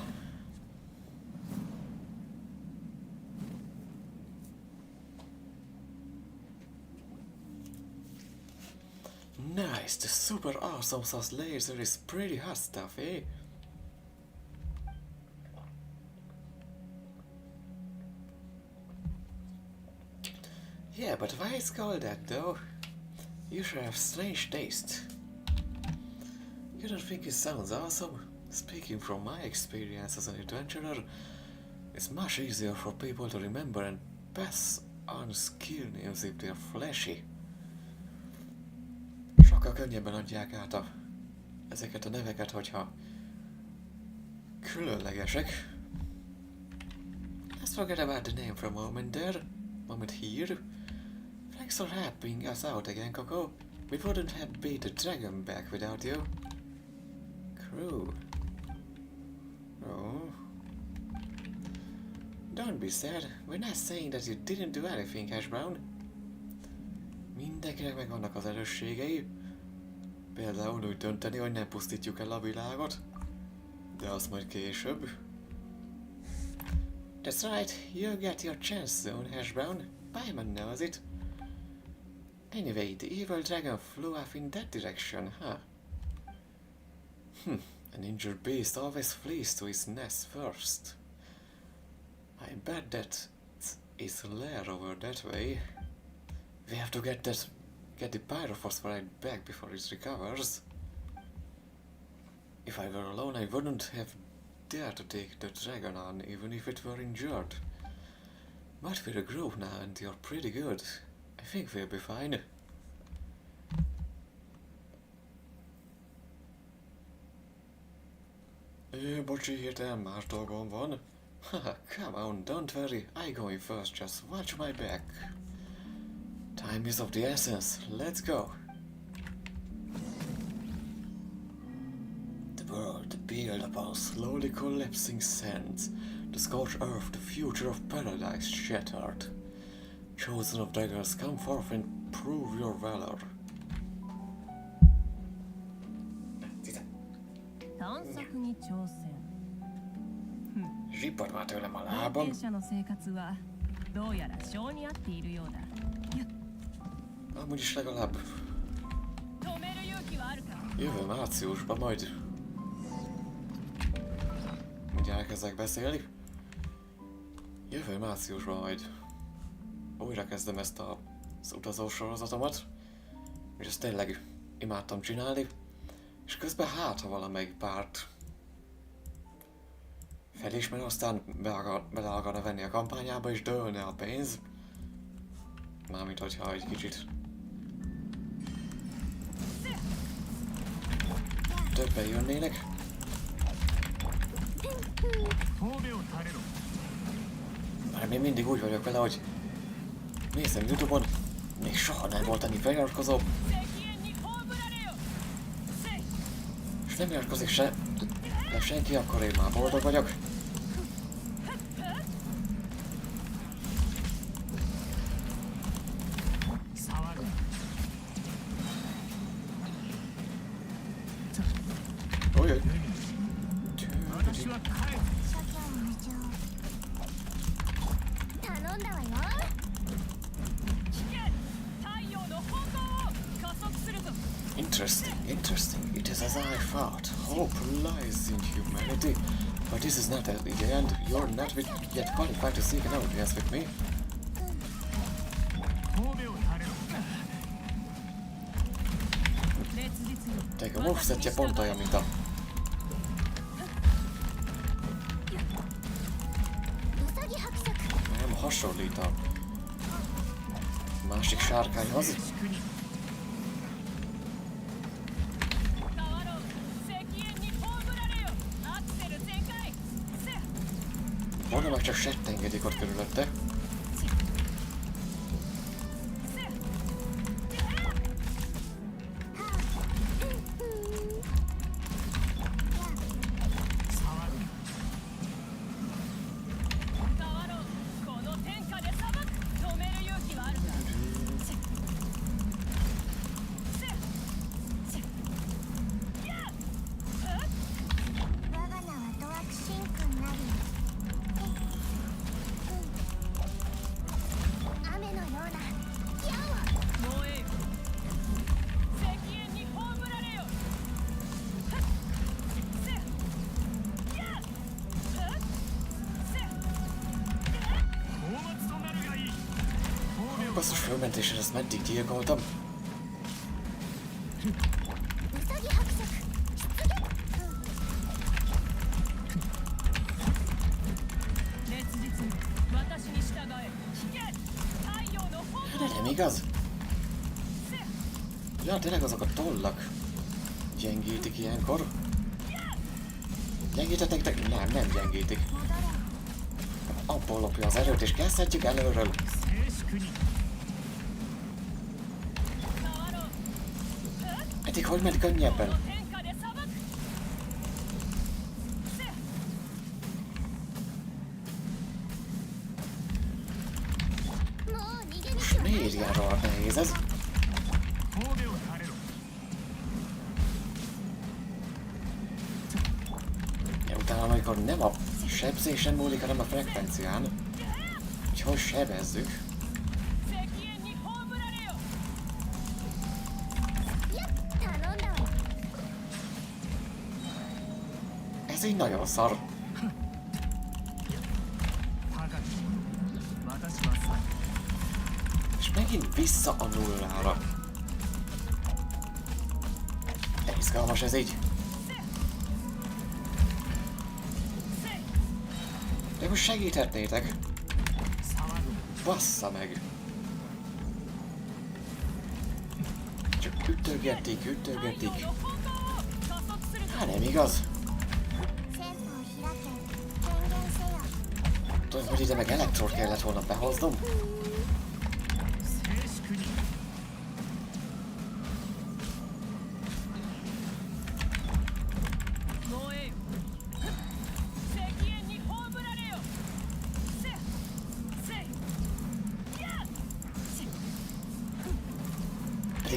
Nice, the super awesome sauce laser is pretty hot stuff, eh? Yeah, but why is called that though? You sure have strange taste. You don't think it sounds awesome? Speaking from my experience as an adventurer, it's much easier for people to remember and pass on skill names if they're flashy. Sokkal könnyebben adják át ezeket a neveket, hogyha különlegesek. Let's forget about the name for a moment there. Moment here. Thanks for helping us out again, Coco. We wouldn't have beat the dragon back without you. Crew. Oh. Don't be sad. We're not saying that you didn't do anything, Hash Brown. Mindenkinek megvannak az erősségei. Például úgy dönteni, hogy nem pusztítjuk el a világot. De az majd később. That's right, you get your chance soon, Hash Brown. Paimon knows it. Anyway, the evil dragon flew off in that direction, huh? An injured beast always flees to its nest first. I bet that is a lair over that way. We have to get the pyrophosphorite back before it recovers. If I were alone, I wouldn't have dared to take the dragon on, even if it were injured. But we're a group now and you're pretty good. I think we'll be fine. Bocsi, hirtelen más dolgom van. Haha, come on, don't worry. I go in first, just watch my back. Time is of the essence. Let's go. The world built upon slowly collapsing sands. The scorched earth, the future of paradise shattered. Chosen of daggers, come forth and prove your valor. 探索に挑戦。Zsippad már tőlem a 冒 lábam. 険者の生活はどうやら性に合っているようだ。 Amúgy is legalább 止める勇気はあるか。 jövő márciusban majd elkezdek beszélni. Jövő márciusban majd újra kezdem ezt az utazós sorozatomat, és ezt tényleg imádtam csinálni, és közben hát, ha valamelyik párt felismer, aztán bele akarna venni a kampányába, és dőlne a pénz. Mármint, hogyha egy kicsit többen jönnének. Már én mindig úgy vagyok vele, hogy nézem YouTube-on, még soha nem volt annyi feliratkozó. És nem iratkozik senki, akkor én már boldog vagyok. Ojjaj. Interesting. It is as I thought. Hope lies in humanity. But this is not the end. You're not yet qualified to seek an audience with me. Teikä movesetje pont olyan, mint a... Nem hasonlít a másik sárkányhoz. Volna meg csak settengedik ott körülötte. Basszus, fölmentésre ezt meddig gyilkoltam? De nem igaz? Ja, tényleg azok a tollak gyengítik ilyenkor. Gyengítettek, de nem gyengítik. Abból lopja az erőt, és kezdhetjük előről. Eddig hogy ment könnyebben? Most miért ilyen rohadt nehéz ez? Ja, utána, amikor nem a sebzésen múlik, hanem a frekvencián. Úgyhogy sebezzük. Ez így nagyon szar. És megint vissza a nullára. Izgalmas ez így. De most segíthetnétek. Bassza meg. Csak üttögetik. Hát nem igaz. Tudom, hogy ide meg elektrort kellett volna behoznom.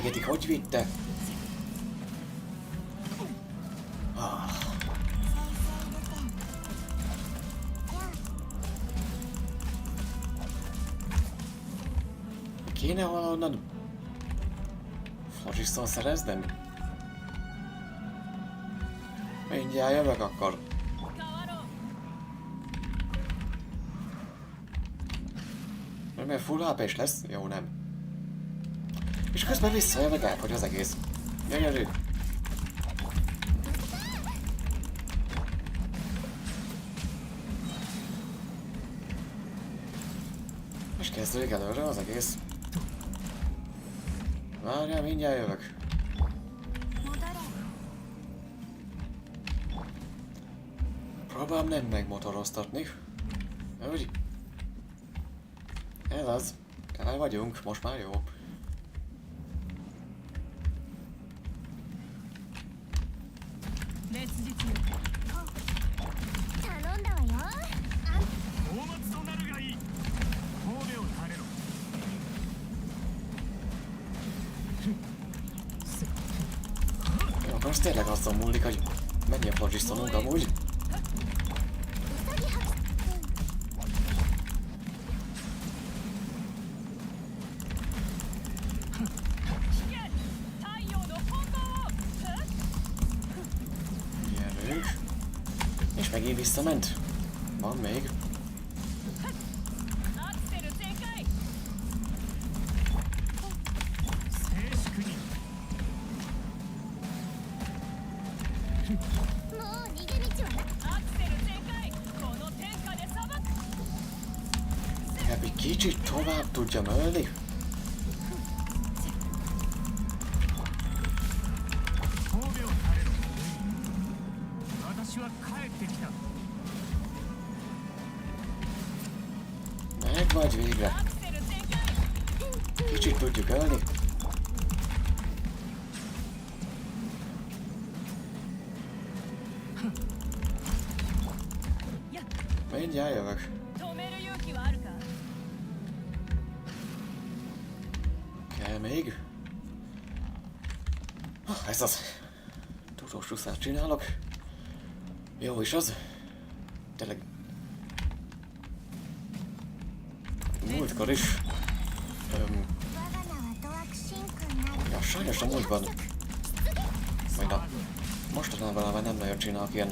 Eddig hogy vitte? Kéne valahonnan flagiszton szereznem? Mindjárt jövök akkor. Mert full HP-s lesz? Jó, nem. És közben visszajövök, elfogy az egész. Gyönyörű. És kezdődik előre az egész. Várjál, mindjárt jövök. Próbálom nem megmotoroztatni. Úgy. Ez az. Tele vagyunk, most már jó. Akkor az tényleg azon múlik, hogy mennyi a flagisztonunk amúgy. Gyerünk. És megint visszament. Van még. Egy kicsit tovább tudjam ölni. Meg vagy végre. Kicsit tudjuk ölni. Mindjárt jövök. Kell még? Ez az. Tudós ruszát csinálok. Jó is az. Tényleg. Múltkor is. Ja, sajnos a múltban. Majd a mostanában már nem nagyon csinálok ilyen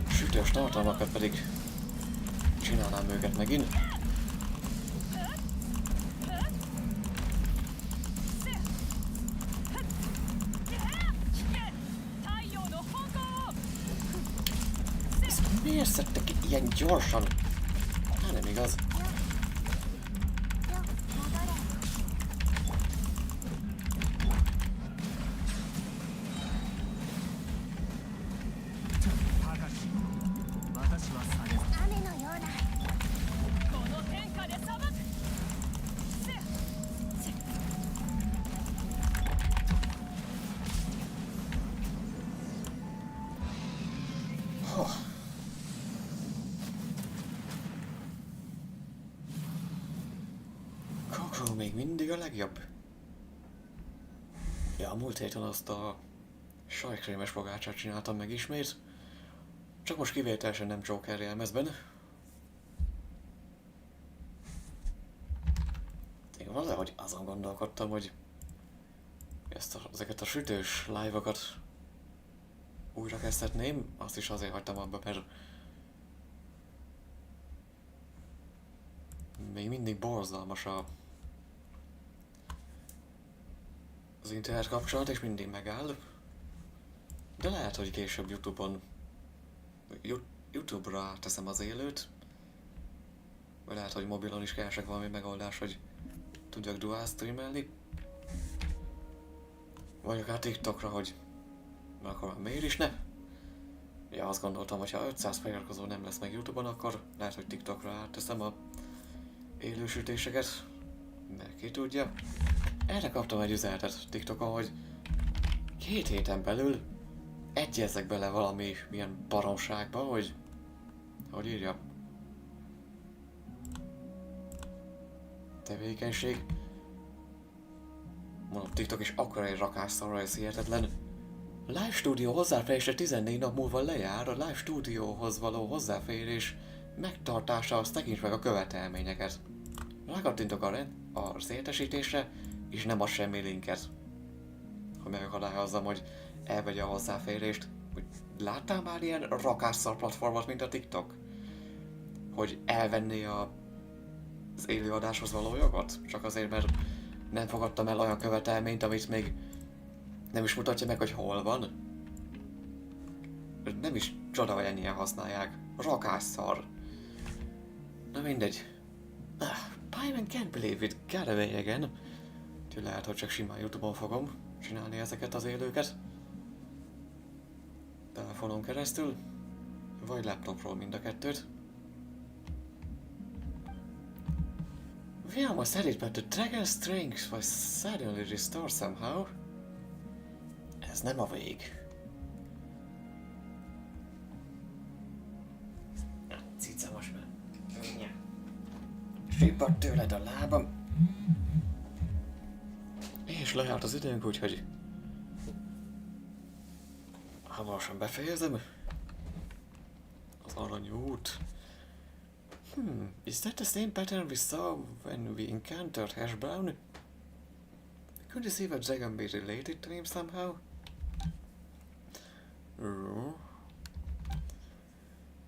sütős tartalmakat, pedig csinálnám őket megint. Miért szedtek ki ilyen gyorsan? Hát nem igaz. Coco még mindig a legjobb. Ja, a múlt héten azt a sajtkrémes pogácsát csináltam meg ismét. Csak most kivételesen nem Joker jelmezben. Én valahogy azon gondolkodtam, hogy ezeket a sütős live-okat újra kezdhetném. Azt is azért hagytam abba, mert még mindig borzalmas az internet kapcsolat, és mindig megáll. De lehet, hogy később YouTube-ra teszem az élőt. Vagy lehet, hogy mobilon is keresek valami megoldás, hogy tudjak dual streamelni. Vagy akár TikTokra, hogy akkor miért is ne? Ja, azt gondoltam, hogy ha 500 feliratkozó nem lesz meg YouTube-on, akkor lehet, hogy TikTokra átteszem a élősütéseket. Mert ki tudja. Erre kaptam egy üzenetet TikTokon, hogy 2 héten belül egyezzek bele valami milyen baromságba, hogy írja. Tevékenység. Mondom, TikTok is akkora egy rakásszarra, ez hihetetlen. Live stúdió hozzáférésre 14 nap múlva lejár, a live stúdióhoz való hozzáférés megtartása, azt tekints meg a követelményeket. Rákattintok az értesítésre, és nem ad semmi linket. Hogy megakadályozzam, hogy elvegye a hozzáférést. Hogy láttál már ilyen rakásszar platformot, mint a TikTok? Hogy elvenné az élőadáshoz való jogot? Csak azért, mert nem fogadtam el olyan követelményt, amit még nem is mutatja meg, hogy hol van. Nem is csoda, hogy ennyien használják. Rakásszar. Na mindegy. Paimon can't believe it got away again. Úgyhogy lehet, hogy csak simán YouTube-on fogom csinálni ezeket az élőket. Telefonon keresztül. Vagy laptopról mind a kettőt. We almost had it, but the dragon's strength was suddenly restored somehow. Ez nem a vég. Cica most már. Sippad tőled a lábam. És lejárt az időnk, úgyhogy hamarosan befejezem. Az arany út. Is that the same pattern we saw when we encountered Hash Brown? Could you see if a dragon be related to him somehow?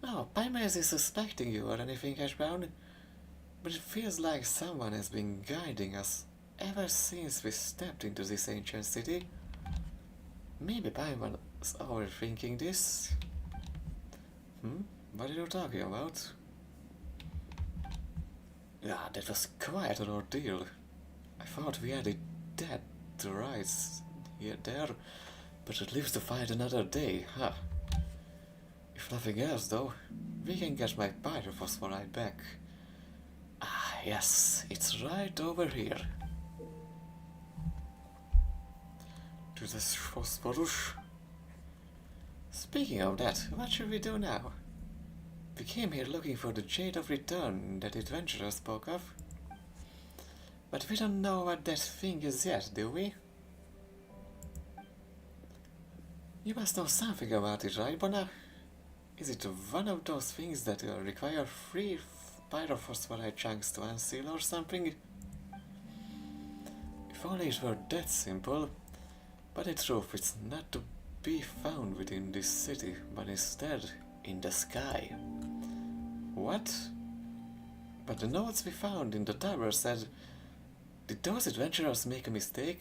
No, Paimon isn't suspecting you or anything, Hash Brown. But it feels like someone has been guiding us ever since we stepped into this ancient city. Maybe Paimon's overthinking this. What are you talking about? Yeah, that was quite an ordeal. I thought we had it dead to rights there, but it lives to fight another day, huh? If nothing else though, we can get my pyrophosphorite back. Ah, yes, it's right over here. To this phosphorus. Speaking of that, what should we do now? We came here looking for the Jade of Return that adventurer spoke of. But we don't know what that thing is yet, do we? You must know something about it, right, Bona? Is it one of those things that require 3 pyrophosphorite chunks to unseal or something? If only it were that simple. But the truth is not to be found within this city, but instead in the sky. What? But the notes we found in the tower said... Did those adventurers make a mistake?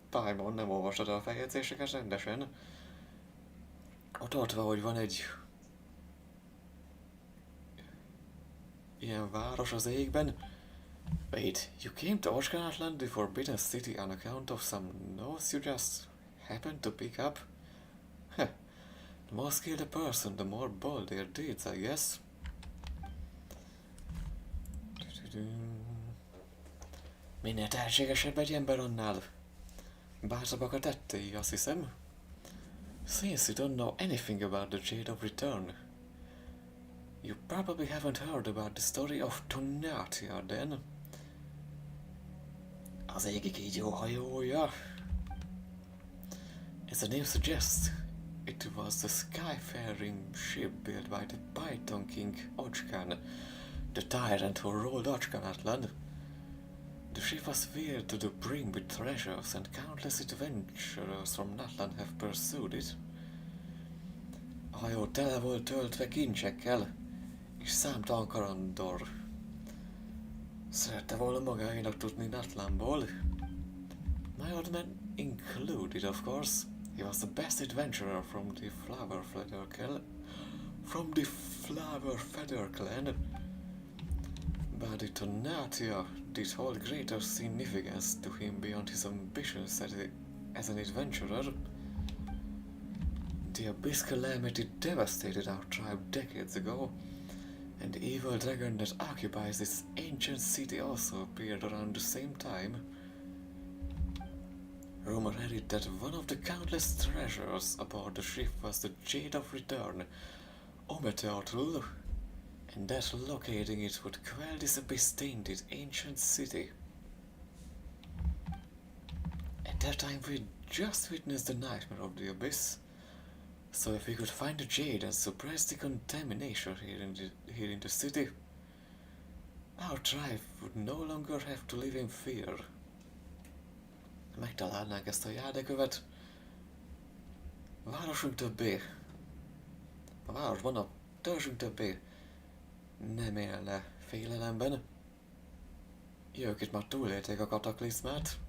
Paimon, nem olvastad a feljegyzéseket rendesen. Ott van, hogy van egy ilyen város az égben. Wait, you came to Natlan, the Forbidden City, on account of some notes you just happened to pick up? Heh. The more skilled a person, the more bold their deeds, I guess. Minél tehetségesebb egy ember, annál bátrabbak a tettei, azt hiszem. Since you don't know anything about the Jade of Return, you probably haven't heard about the story of Tonatia, then. Az égi kígyó hajója. As the name suggests, it was the skyfaring ship built by the Python King Ochkan, the tyrant who ruled Natlan. The ship was filled to the brim with treasures, and countless adventurers from Natlan have pursued it. A hajó tele volt töltve kincsekkel, és számtalan kalandor szerette volna magáénak tudni Natlanból. My old man included, of course. He was the best adventurer from the Flower Feather clan. But the Tonatia did hold greater significance to him beyond his ambitions as an adventurer. The Abyss calamity devastated our tribe decades ago, and the evil dragon that occupies this ancient city also appeared around the same time. Rumor had it that one of the countless treasures aboard the ship was the Jade of Return, Ometeotl, and that locating it would quell this abyss-tainted ancient city. At that time we just witnessed the nightmare of the Abyss, so if we could find the Jade and suppress the contamination here in the city, our tribe would no longer have to live in fear. Megtalálnánk ezt a járdekövet. A városunk többé. A városban a törzsünk többé nem élne félelemben. Ők itt már túlélték a kataklizmát.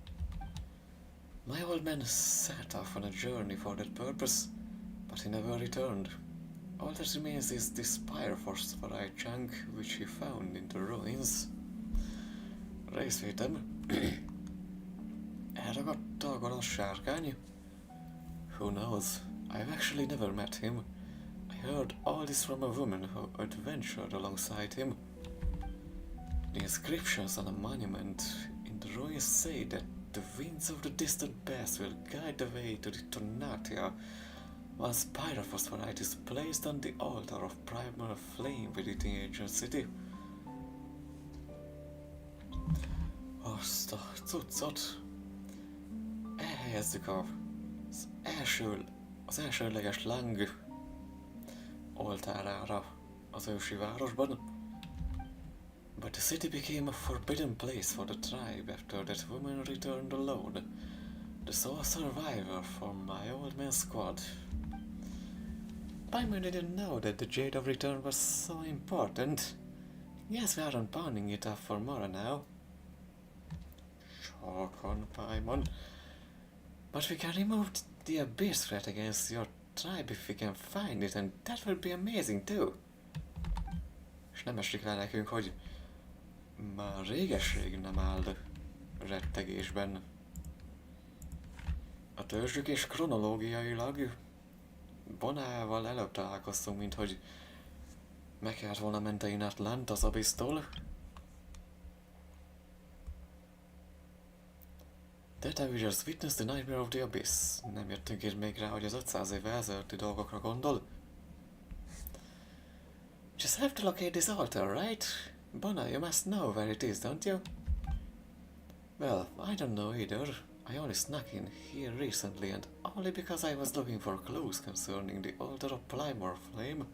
My old man set off on a journey for that purpose, but he never returned. All that remains is the spire phosphorite chunk which he found in the ruins. Részvétem. Elragadta a gonosz sárkány? Who knows? I've actually never met him. I heard all this from a woman who adventured alongside him. The inscriptions on a monument in the ruins say that the winds of the distant past will guide the way to the Tonatia once pyrophosphorite is placed on the altar of primal flame within the ancient city. Azt a cuccot elhelyezzük az elsőleges Lang oltárára az ősi városban. But the city became a forbidden place for the tribe after that woman returned alone, the sole survivor from my old man's squad. Paimon didn't know that the Jade of Return was so important. Yes, we aren't pounding it up for more now. Shock on Paimon. But we can remove the Abyss threat against your tribe if we can find it, and that will be amazing too. És nem esik rá nekünk, hogy már réges-rég nem áll rettegésben a törzsük, és kronológiailag Bonával előbb találkoztunk, mint hogy meg kellett volna menteni Natlant az Abyss-tól. That time we just witnessed the nightmare of the Abyss. Nem jöttünk itt még rá, hogy az 500 éve ezelőtti dolgokra gondol. Just have to locate this altar, right? Bona, you must know where it is, don't you? Well, I don't know either. I only snuck in here recently, and only because I was looking for clues concerning the altar of Plymore Flame.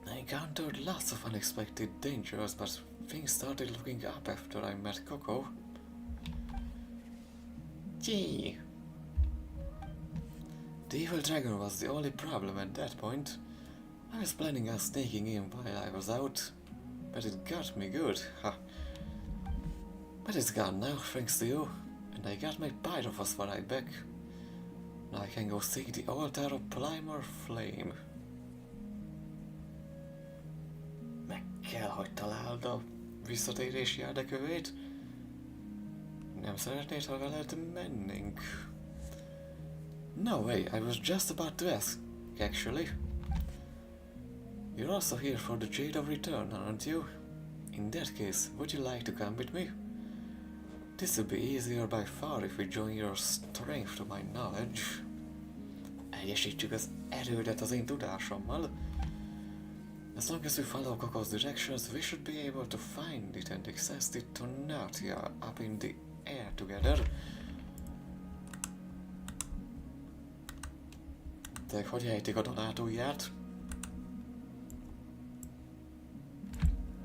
I encountered lots of unexpected dangers, but things started looking up after I met Coco. Gee! The evil dragon was the only problem at that point. I was planning on sneaking in while I was out, but it got me good, ha! But it's gone now, thanks to you, and I got my pyrophosphorite back. Now I can go see the altar of Plymore Flame. kell, hogy találd a visszatérési érdekövét. Nem szeretnéd, ha veled mennénk? No way, I was just about to ask, actually. You're also here for the Jade of Return, aren't you? In that case, would you like to come with me? This would be easier by far if we join your strength to my knowledge. Egyesítsük az erődet az én tudásommal. As long as we follow Coco's directions, we should be able to find it and access it to Natia up in the air together. Tehát hogy ejtik a Donátújját?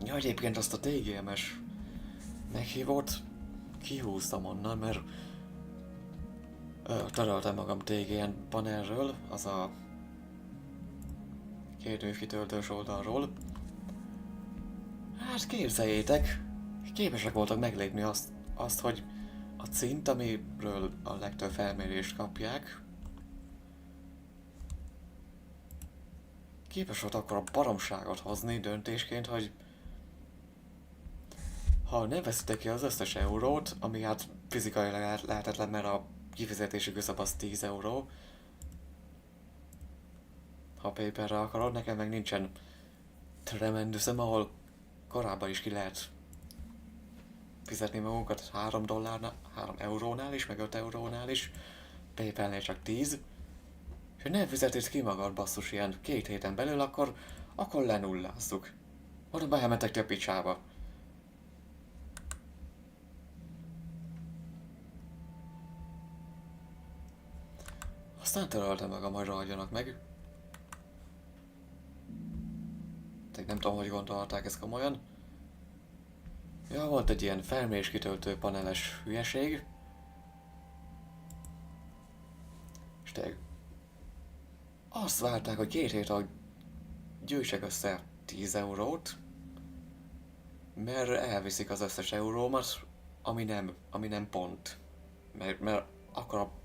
Ja, egyébként azt a TGMS meghívót kihúztam onnan, mert töröltem magam TGN panelről, az a két névkitöltős oldalról. Hát képzeljétek, képesek voltak meglépni azt, hogy a címt, amiről a legtöbb felmérést kapják, képes volt akkor a baromságot hozni döntésként, hogy ha nem veszitek ki az összes eurót, ami hát fizikailag lehetetlen, mert a kifizetési küszöb az 10 euró. Ha PayPal-re akarod, nekem meg nincsen Tremendous-em, ahol korábban is ki lehet fizetni magunkat $3, 3 eurónál is, meg 5 eurónál is. PayPal-nél csak 10. És ha nem fizeted ki magad, basszus, ilyen 2 héten belül, akkor lenullázzuk. Mondom, behemetek ti a picsába. Aztán töröltem magam, hogy ragadjanak meg. Tehát nem tudom, hogy gondolták ezt komolyan. Ja, volt egy ilyen felmérés kitöltő paneles hülyeség. És tényleg azt várták, hogy 2 hét alatt gyűjtsek össze 10 eurót, mert elviszik az összes eurómat, ami nem pont. Mert akkor a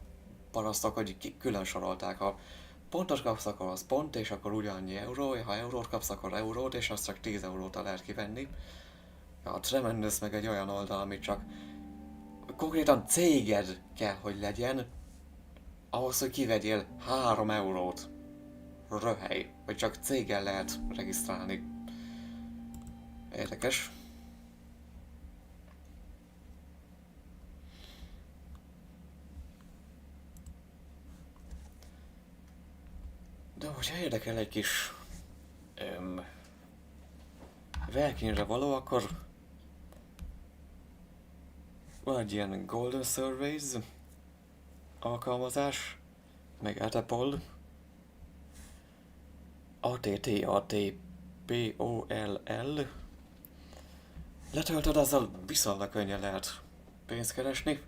parasztok, hogy külön sorolták, ha pontot kapsz, akkor az pont, és akkor ugyannyi euró, ha eurót kapsz, akkor eurót, és azt csak 10 eurót lehet kivenni. Ja, a Tremendous meg egy olyan oldal, amit csak konkrétan céged kell, hogy legyen, ahhoz, hogy kivegyél 3 eurót. Röhely, vagy csak céggel lehet regisztrálni. Érdekes. De hogyha érdekel egy kis Valkynre való, akkor van egy ilyen Golden Surveys alkalmazás, meg Atapol, ATTATPOLL. Letöltöd, azzal viszonylag könnyen lehet pénzt keresni,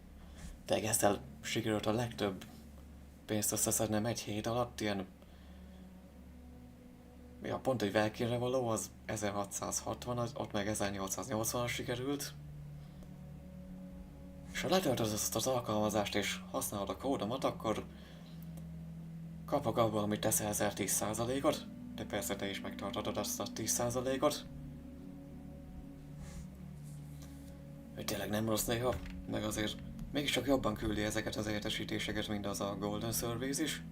de ezzel sikerült a legtöbb pénzt összeszednem egy hét alatt, ilyen ja, pont egy Valkynre való, az 1660, ott meg 1880 sikerült. És ha letöltöd ezt az alkalmazást és használod a kódomat, akkor kapok abból, amit teszel 10%-ot, de persze te is megtartod azt a 10%-ot. Hogy tényleg nem rossz néha, meg azért mégiscsak jobban küldi ezeket az értesítéseket, mint az a Golden Surveys is.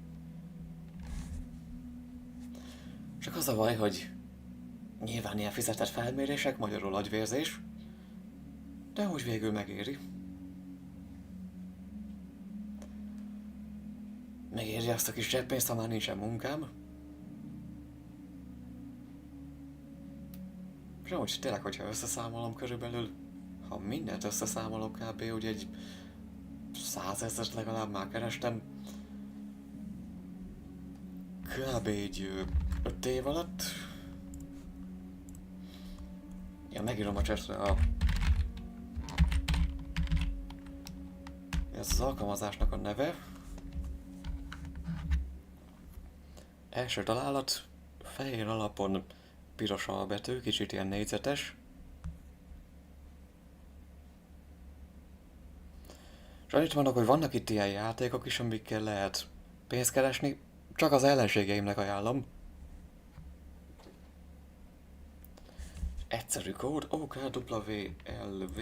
Csak az a baj, hogy nyilván ilyen fizetett felmérések, magyarul agyvérzés, de úgy végül megéri. Megéri azt a kis zseppénzt, ha már nincsen munkám. És amúgy tényleg, hogyha összeszámolom körülbelül, ha mindent összeszámolok kb. Úgy egy 100 000-et legalább már kerestem. Kb. Egy 5 év alatt. Ja, megírom a chatre ez az alkalmazásnak a neve. Első találat, fehér alapon piros albetű, kicsit ilyen négyzetes. És annyit mondok, hogy vannak itt ilyen játékok is, amikkel lehet pénzt keresni, csak az ellenségeimnek ajánlom. Egyszerű kód, OKWLV.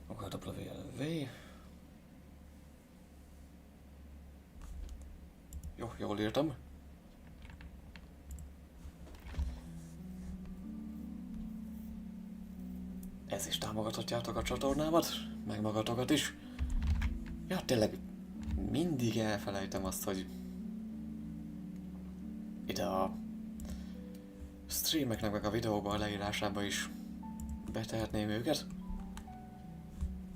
OKWLV. Jó, jól írtam. Ez is támogathatjátok a csatornámat, meg magatokat is. Ja, tényleg mindig elfelejtem azt, hogy ide a streameknek meg a videóban a leírásába is betehetném őket.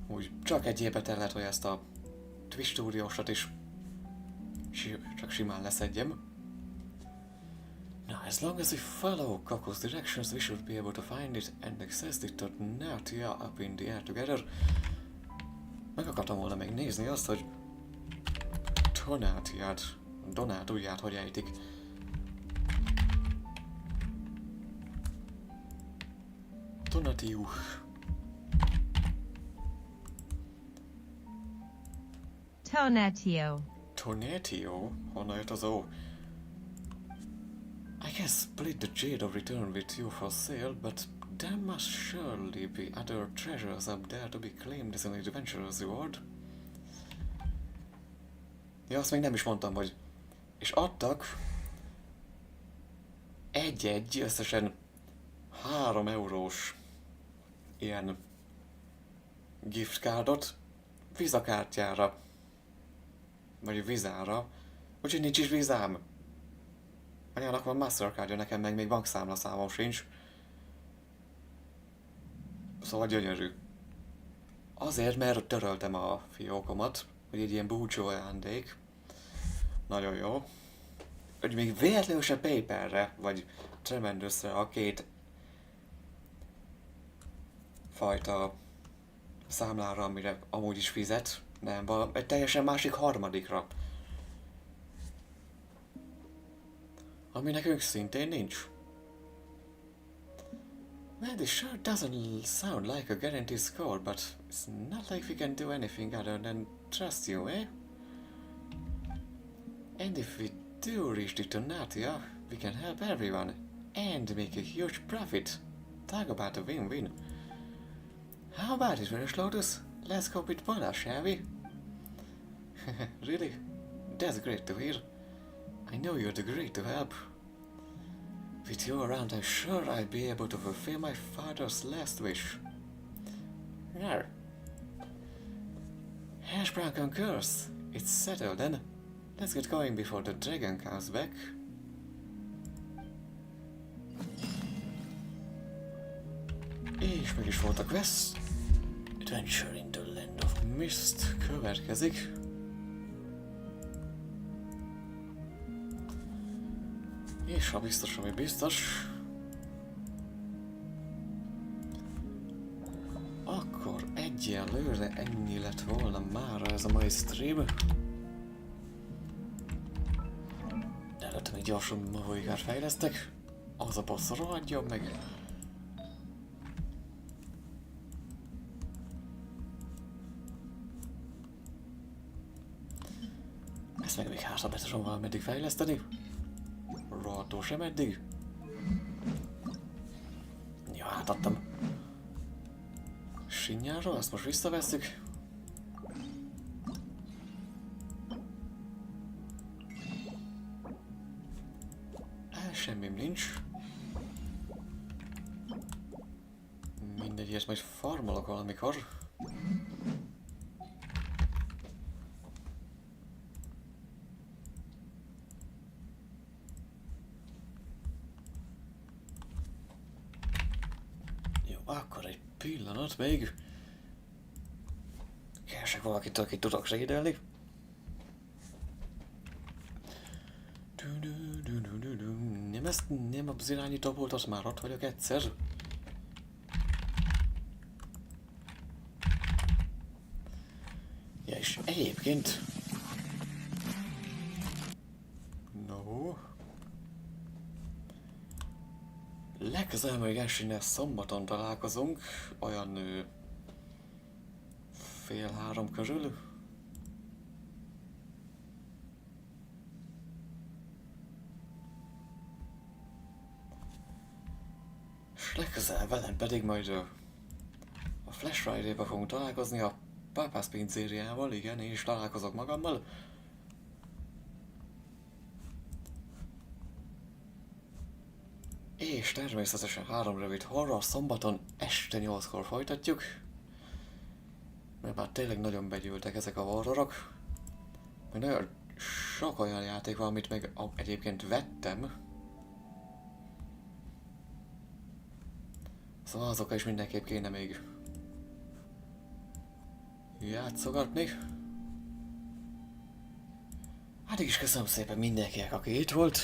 Úgy csak egy évbe tellett, hogy ezt a Twitch stúdiósat is csak simán leszedjem. Now, as long as we follow Coco's directions, we should be able to find it and access it to Natia up in the air together. Meg akartam volna még nézni azt, hogy Donátuját hogy ejtik. Donatiu. Tonatio. Tonatio? Honnan jött az O? I can split the jade of return with you for sale, but there must surely be other treasures up there to be claimed as an adventurer's reward. Ja, azt még nem is mondtam, hogy... És adtak... Egy-egy, összesen 3 eurós ilyen giftcardot vizakártyára. Vagy vizára. Úgyhogy nincs is vizám. Anyának van Mastercardja, nekem meg még bankszámlaszámom sincs. Szóval gyönyörű. Azért, mert töröltem a fiókomat, hogy egy ilyen búcsú ajándék. Nagyon jó. Hogy még véletlenül se PayPal-re, vagy Tremendous-re a két fajta számlára, amire amúgy is fizet. Nem, egy teljesen másik harmadikra. Ami nekünk szintén nincs. Man, this sure doesn't sound like a guaranteed score, but it's not like we can do anything other than trust you, eh? And if we do reach the Natia, we can help everyone and make a huge profit. Talk about a win-win. How about it, Venus Lotus? Let's go with Bola, shall we? Really? That's great to hear. I know you're the great to help. With you around, I'm sure I'll be able to fulfill my father's last wish. There. Hashbrown concurs. It's settled then. Let's get going before the dragon comes back. És meg is volt a quest. Adventure in the Land of Mist következik. És ha biztos, ami biztos, akkor egyelőre ennyi lett volna mára ez a mai stream. De előtte még gyorsan Mavuikát fejlesztek. Az a boss rohadjon meg. Ezt meg még hátra be tudom valameddig fejleszteni. Rohadtó sem eddig. Ja, átadtam. Sinyáról, azt most visszavesszük. Semmim nincs. Mindegy, ilyet majd farmolok valamikor. Akkor egy pillanat még. Keresek valakit, akit tudok segíteni. Nem az irányító volt, az már ott vagyok egyszer. Ja, és egyébként... No... Legközelebb még Genshinnel szombaton találkozunk, olyan 2:30 körül. És legközelebb velem pedig majd a Flash Friday-be fogunk találkozni a Pápász pincériával, igen, én is találkozok magammal. És természetesen 3 rövid horror szombaton este 8-kor folytatjuk. Mert már tényleg nagyon begyűltek ezek a horrorok. Meg nagyon sok olyan játék van, amit meg egyébként vettem. Szóval azokkal is mindenképp kéne még játszogatni. Hát is köszönöm szépen mindenkinek, aki itt volt.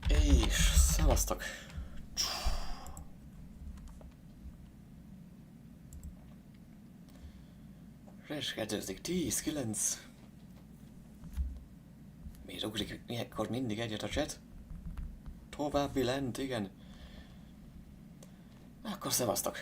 És szevasztok! És kezdődik 10-9. Miért ugrik ilyenkor mindig egyet a chat? További lent, igen. Akkor szevasztok!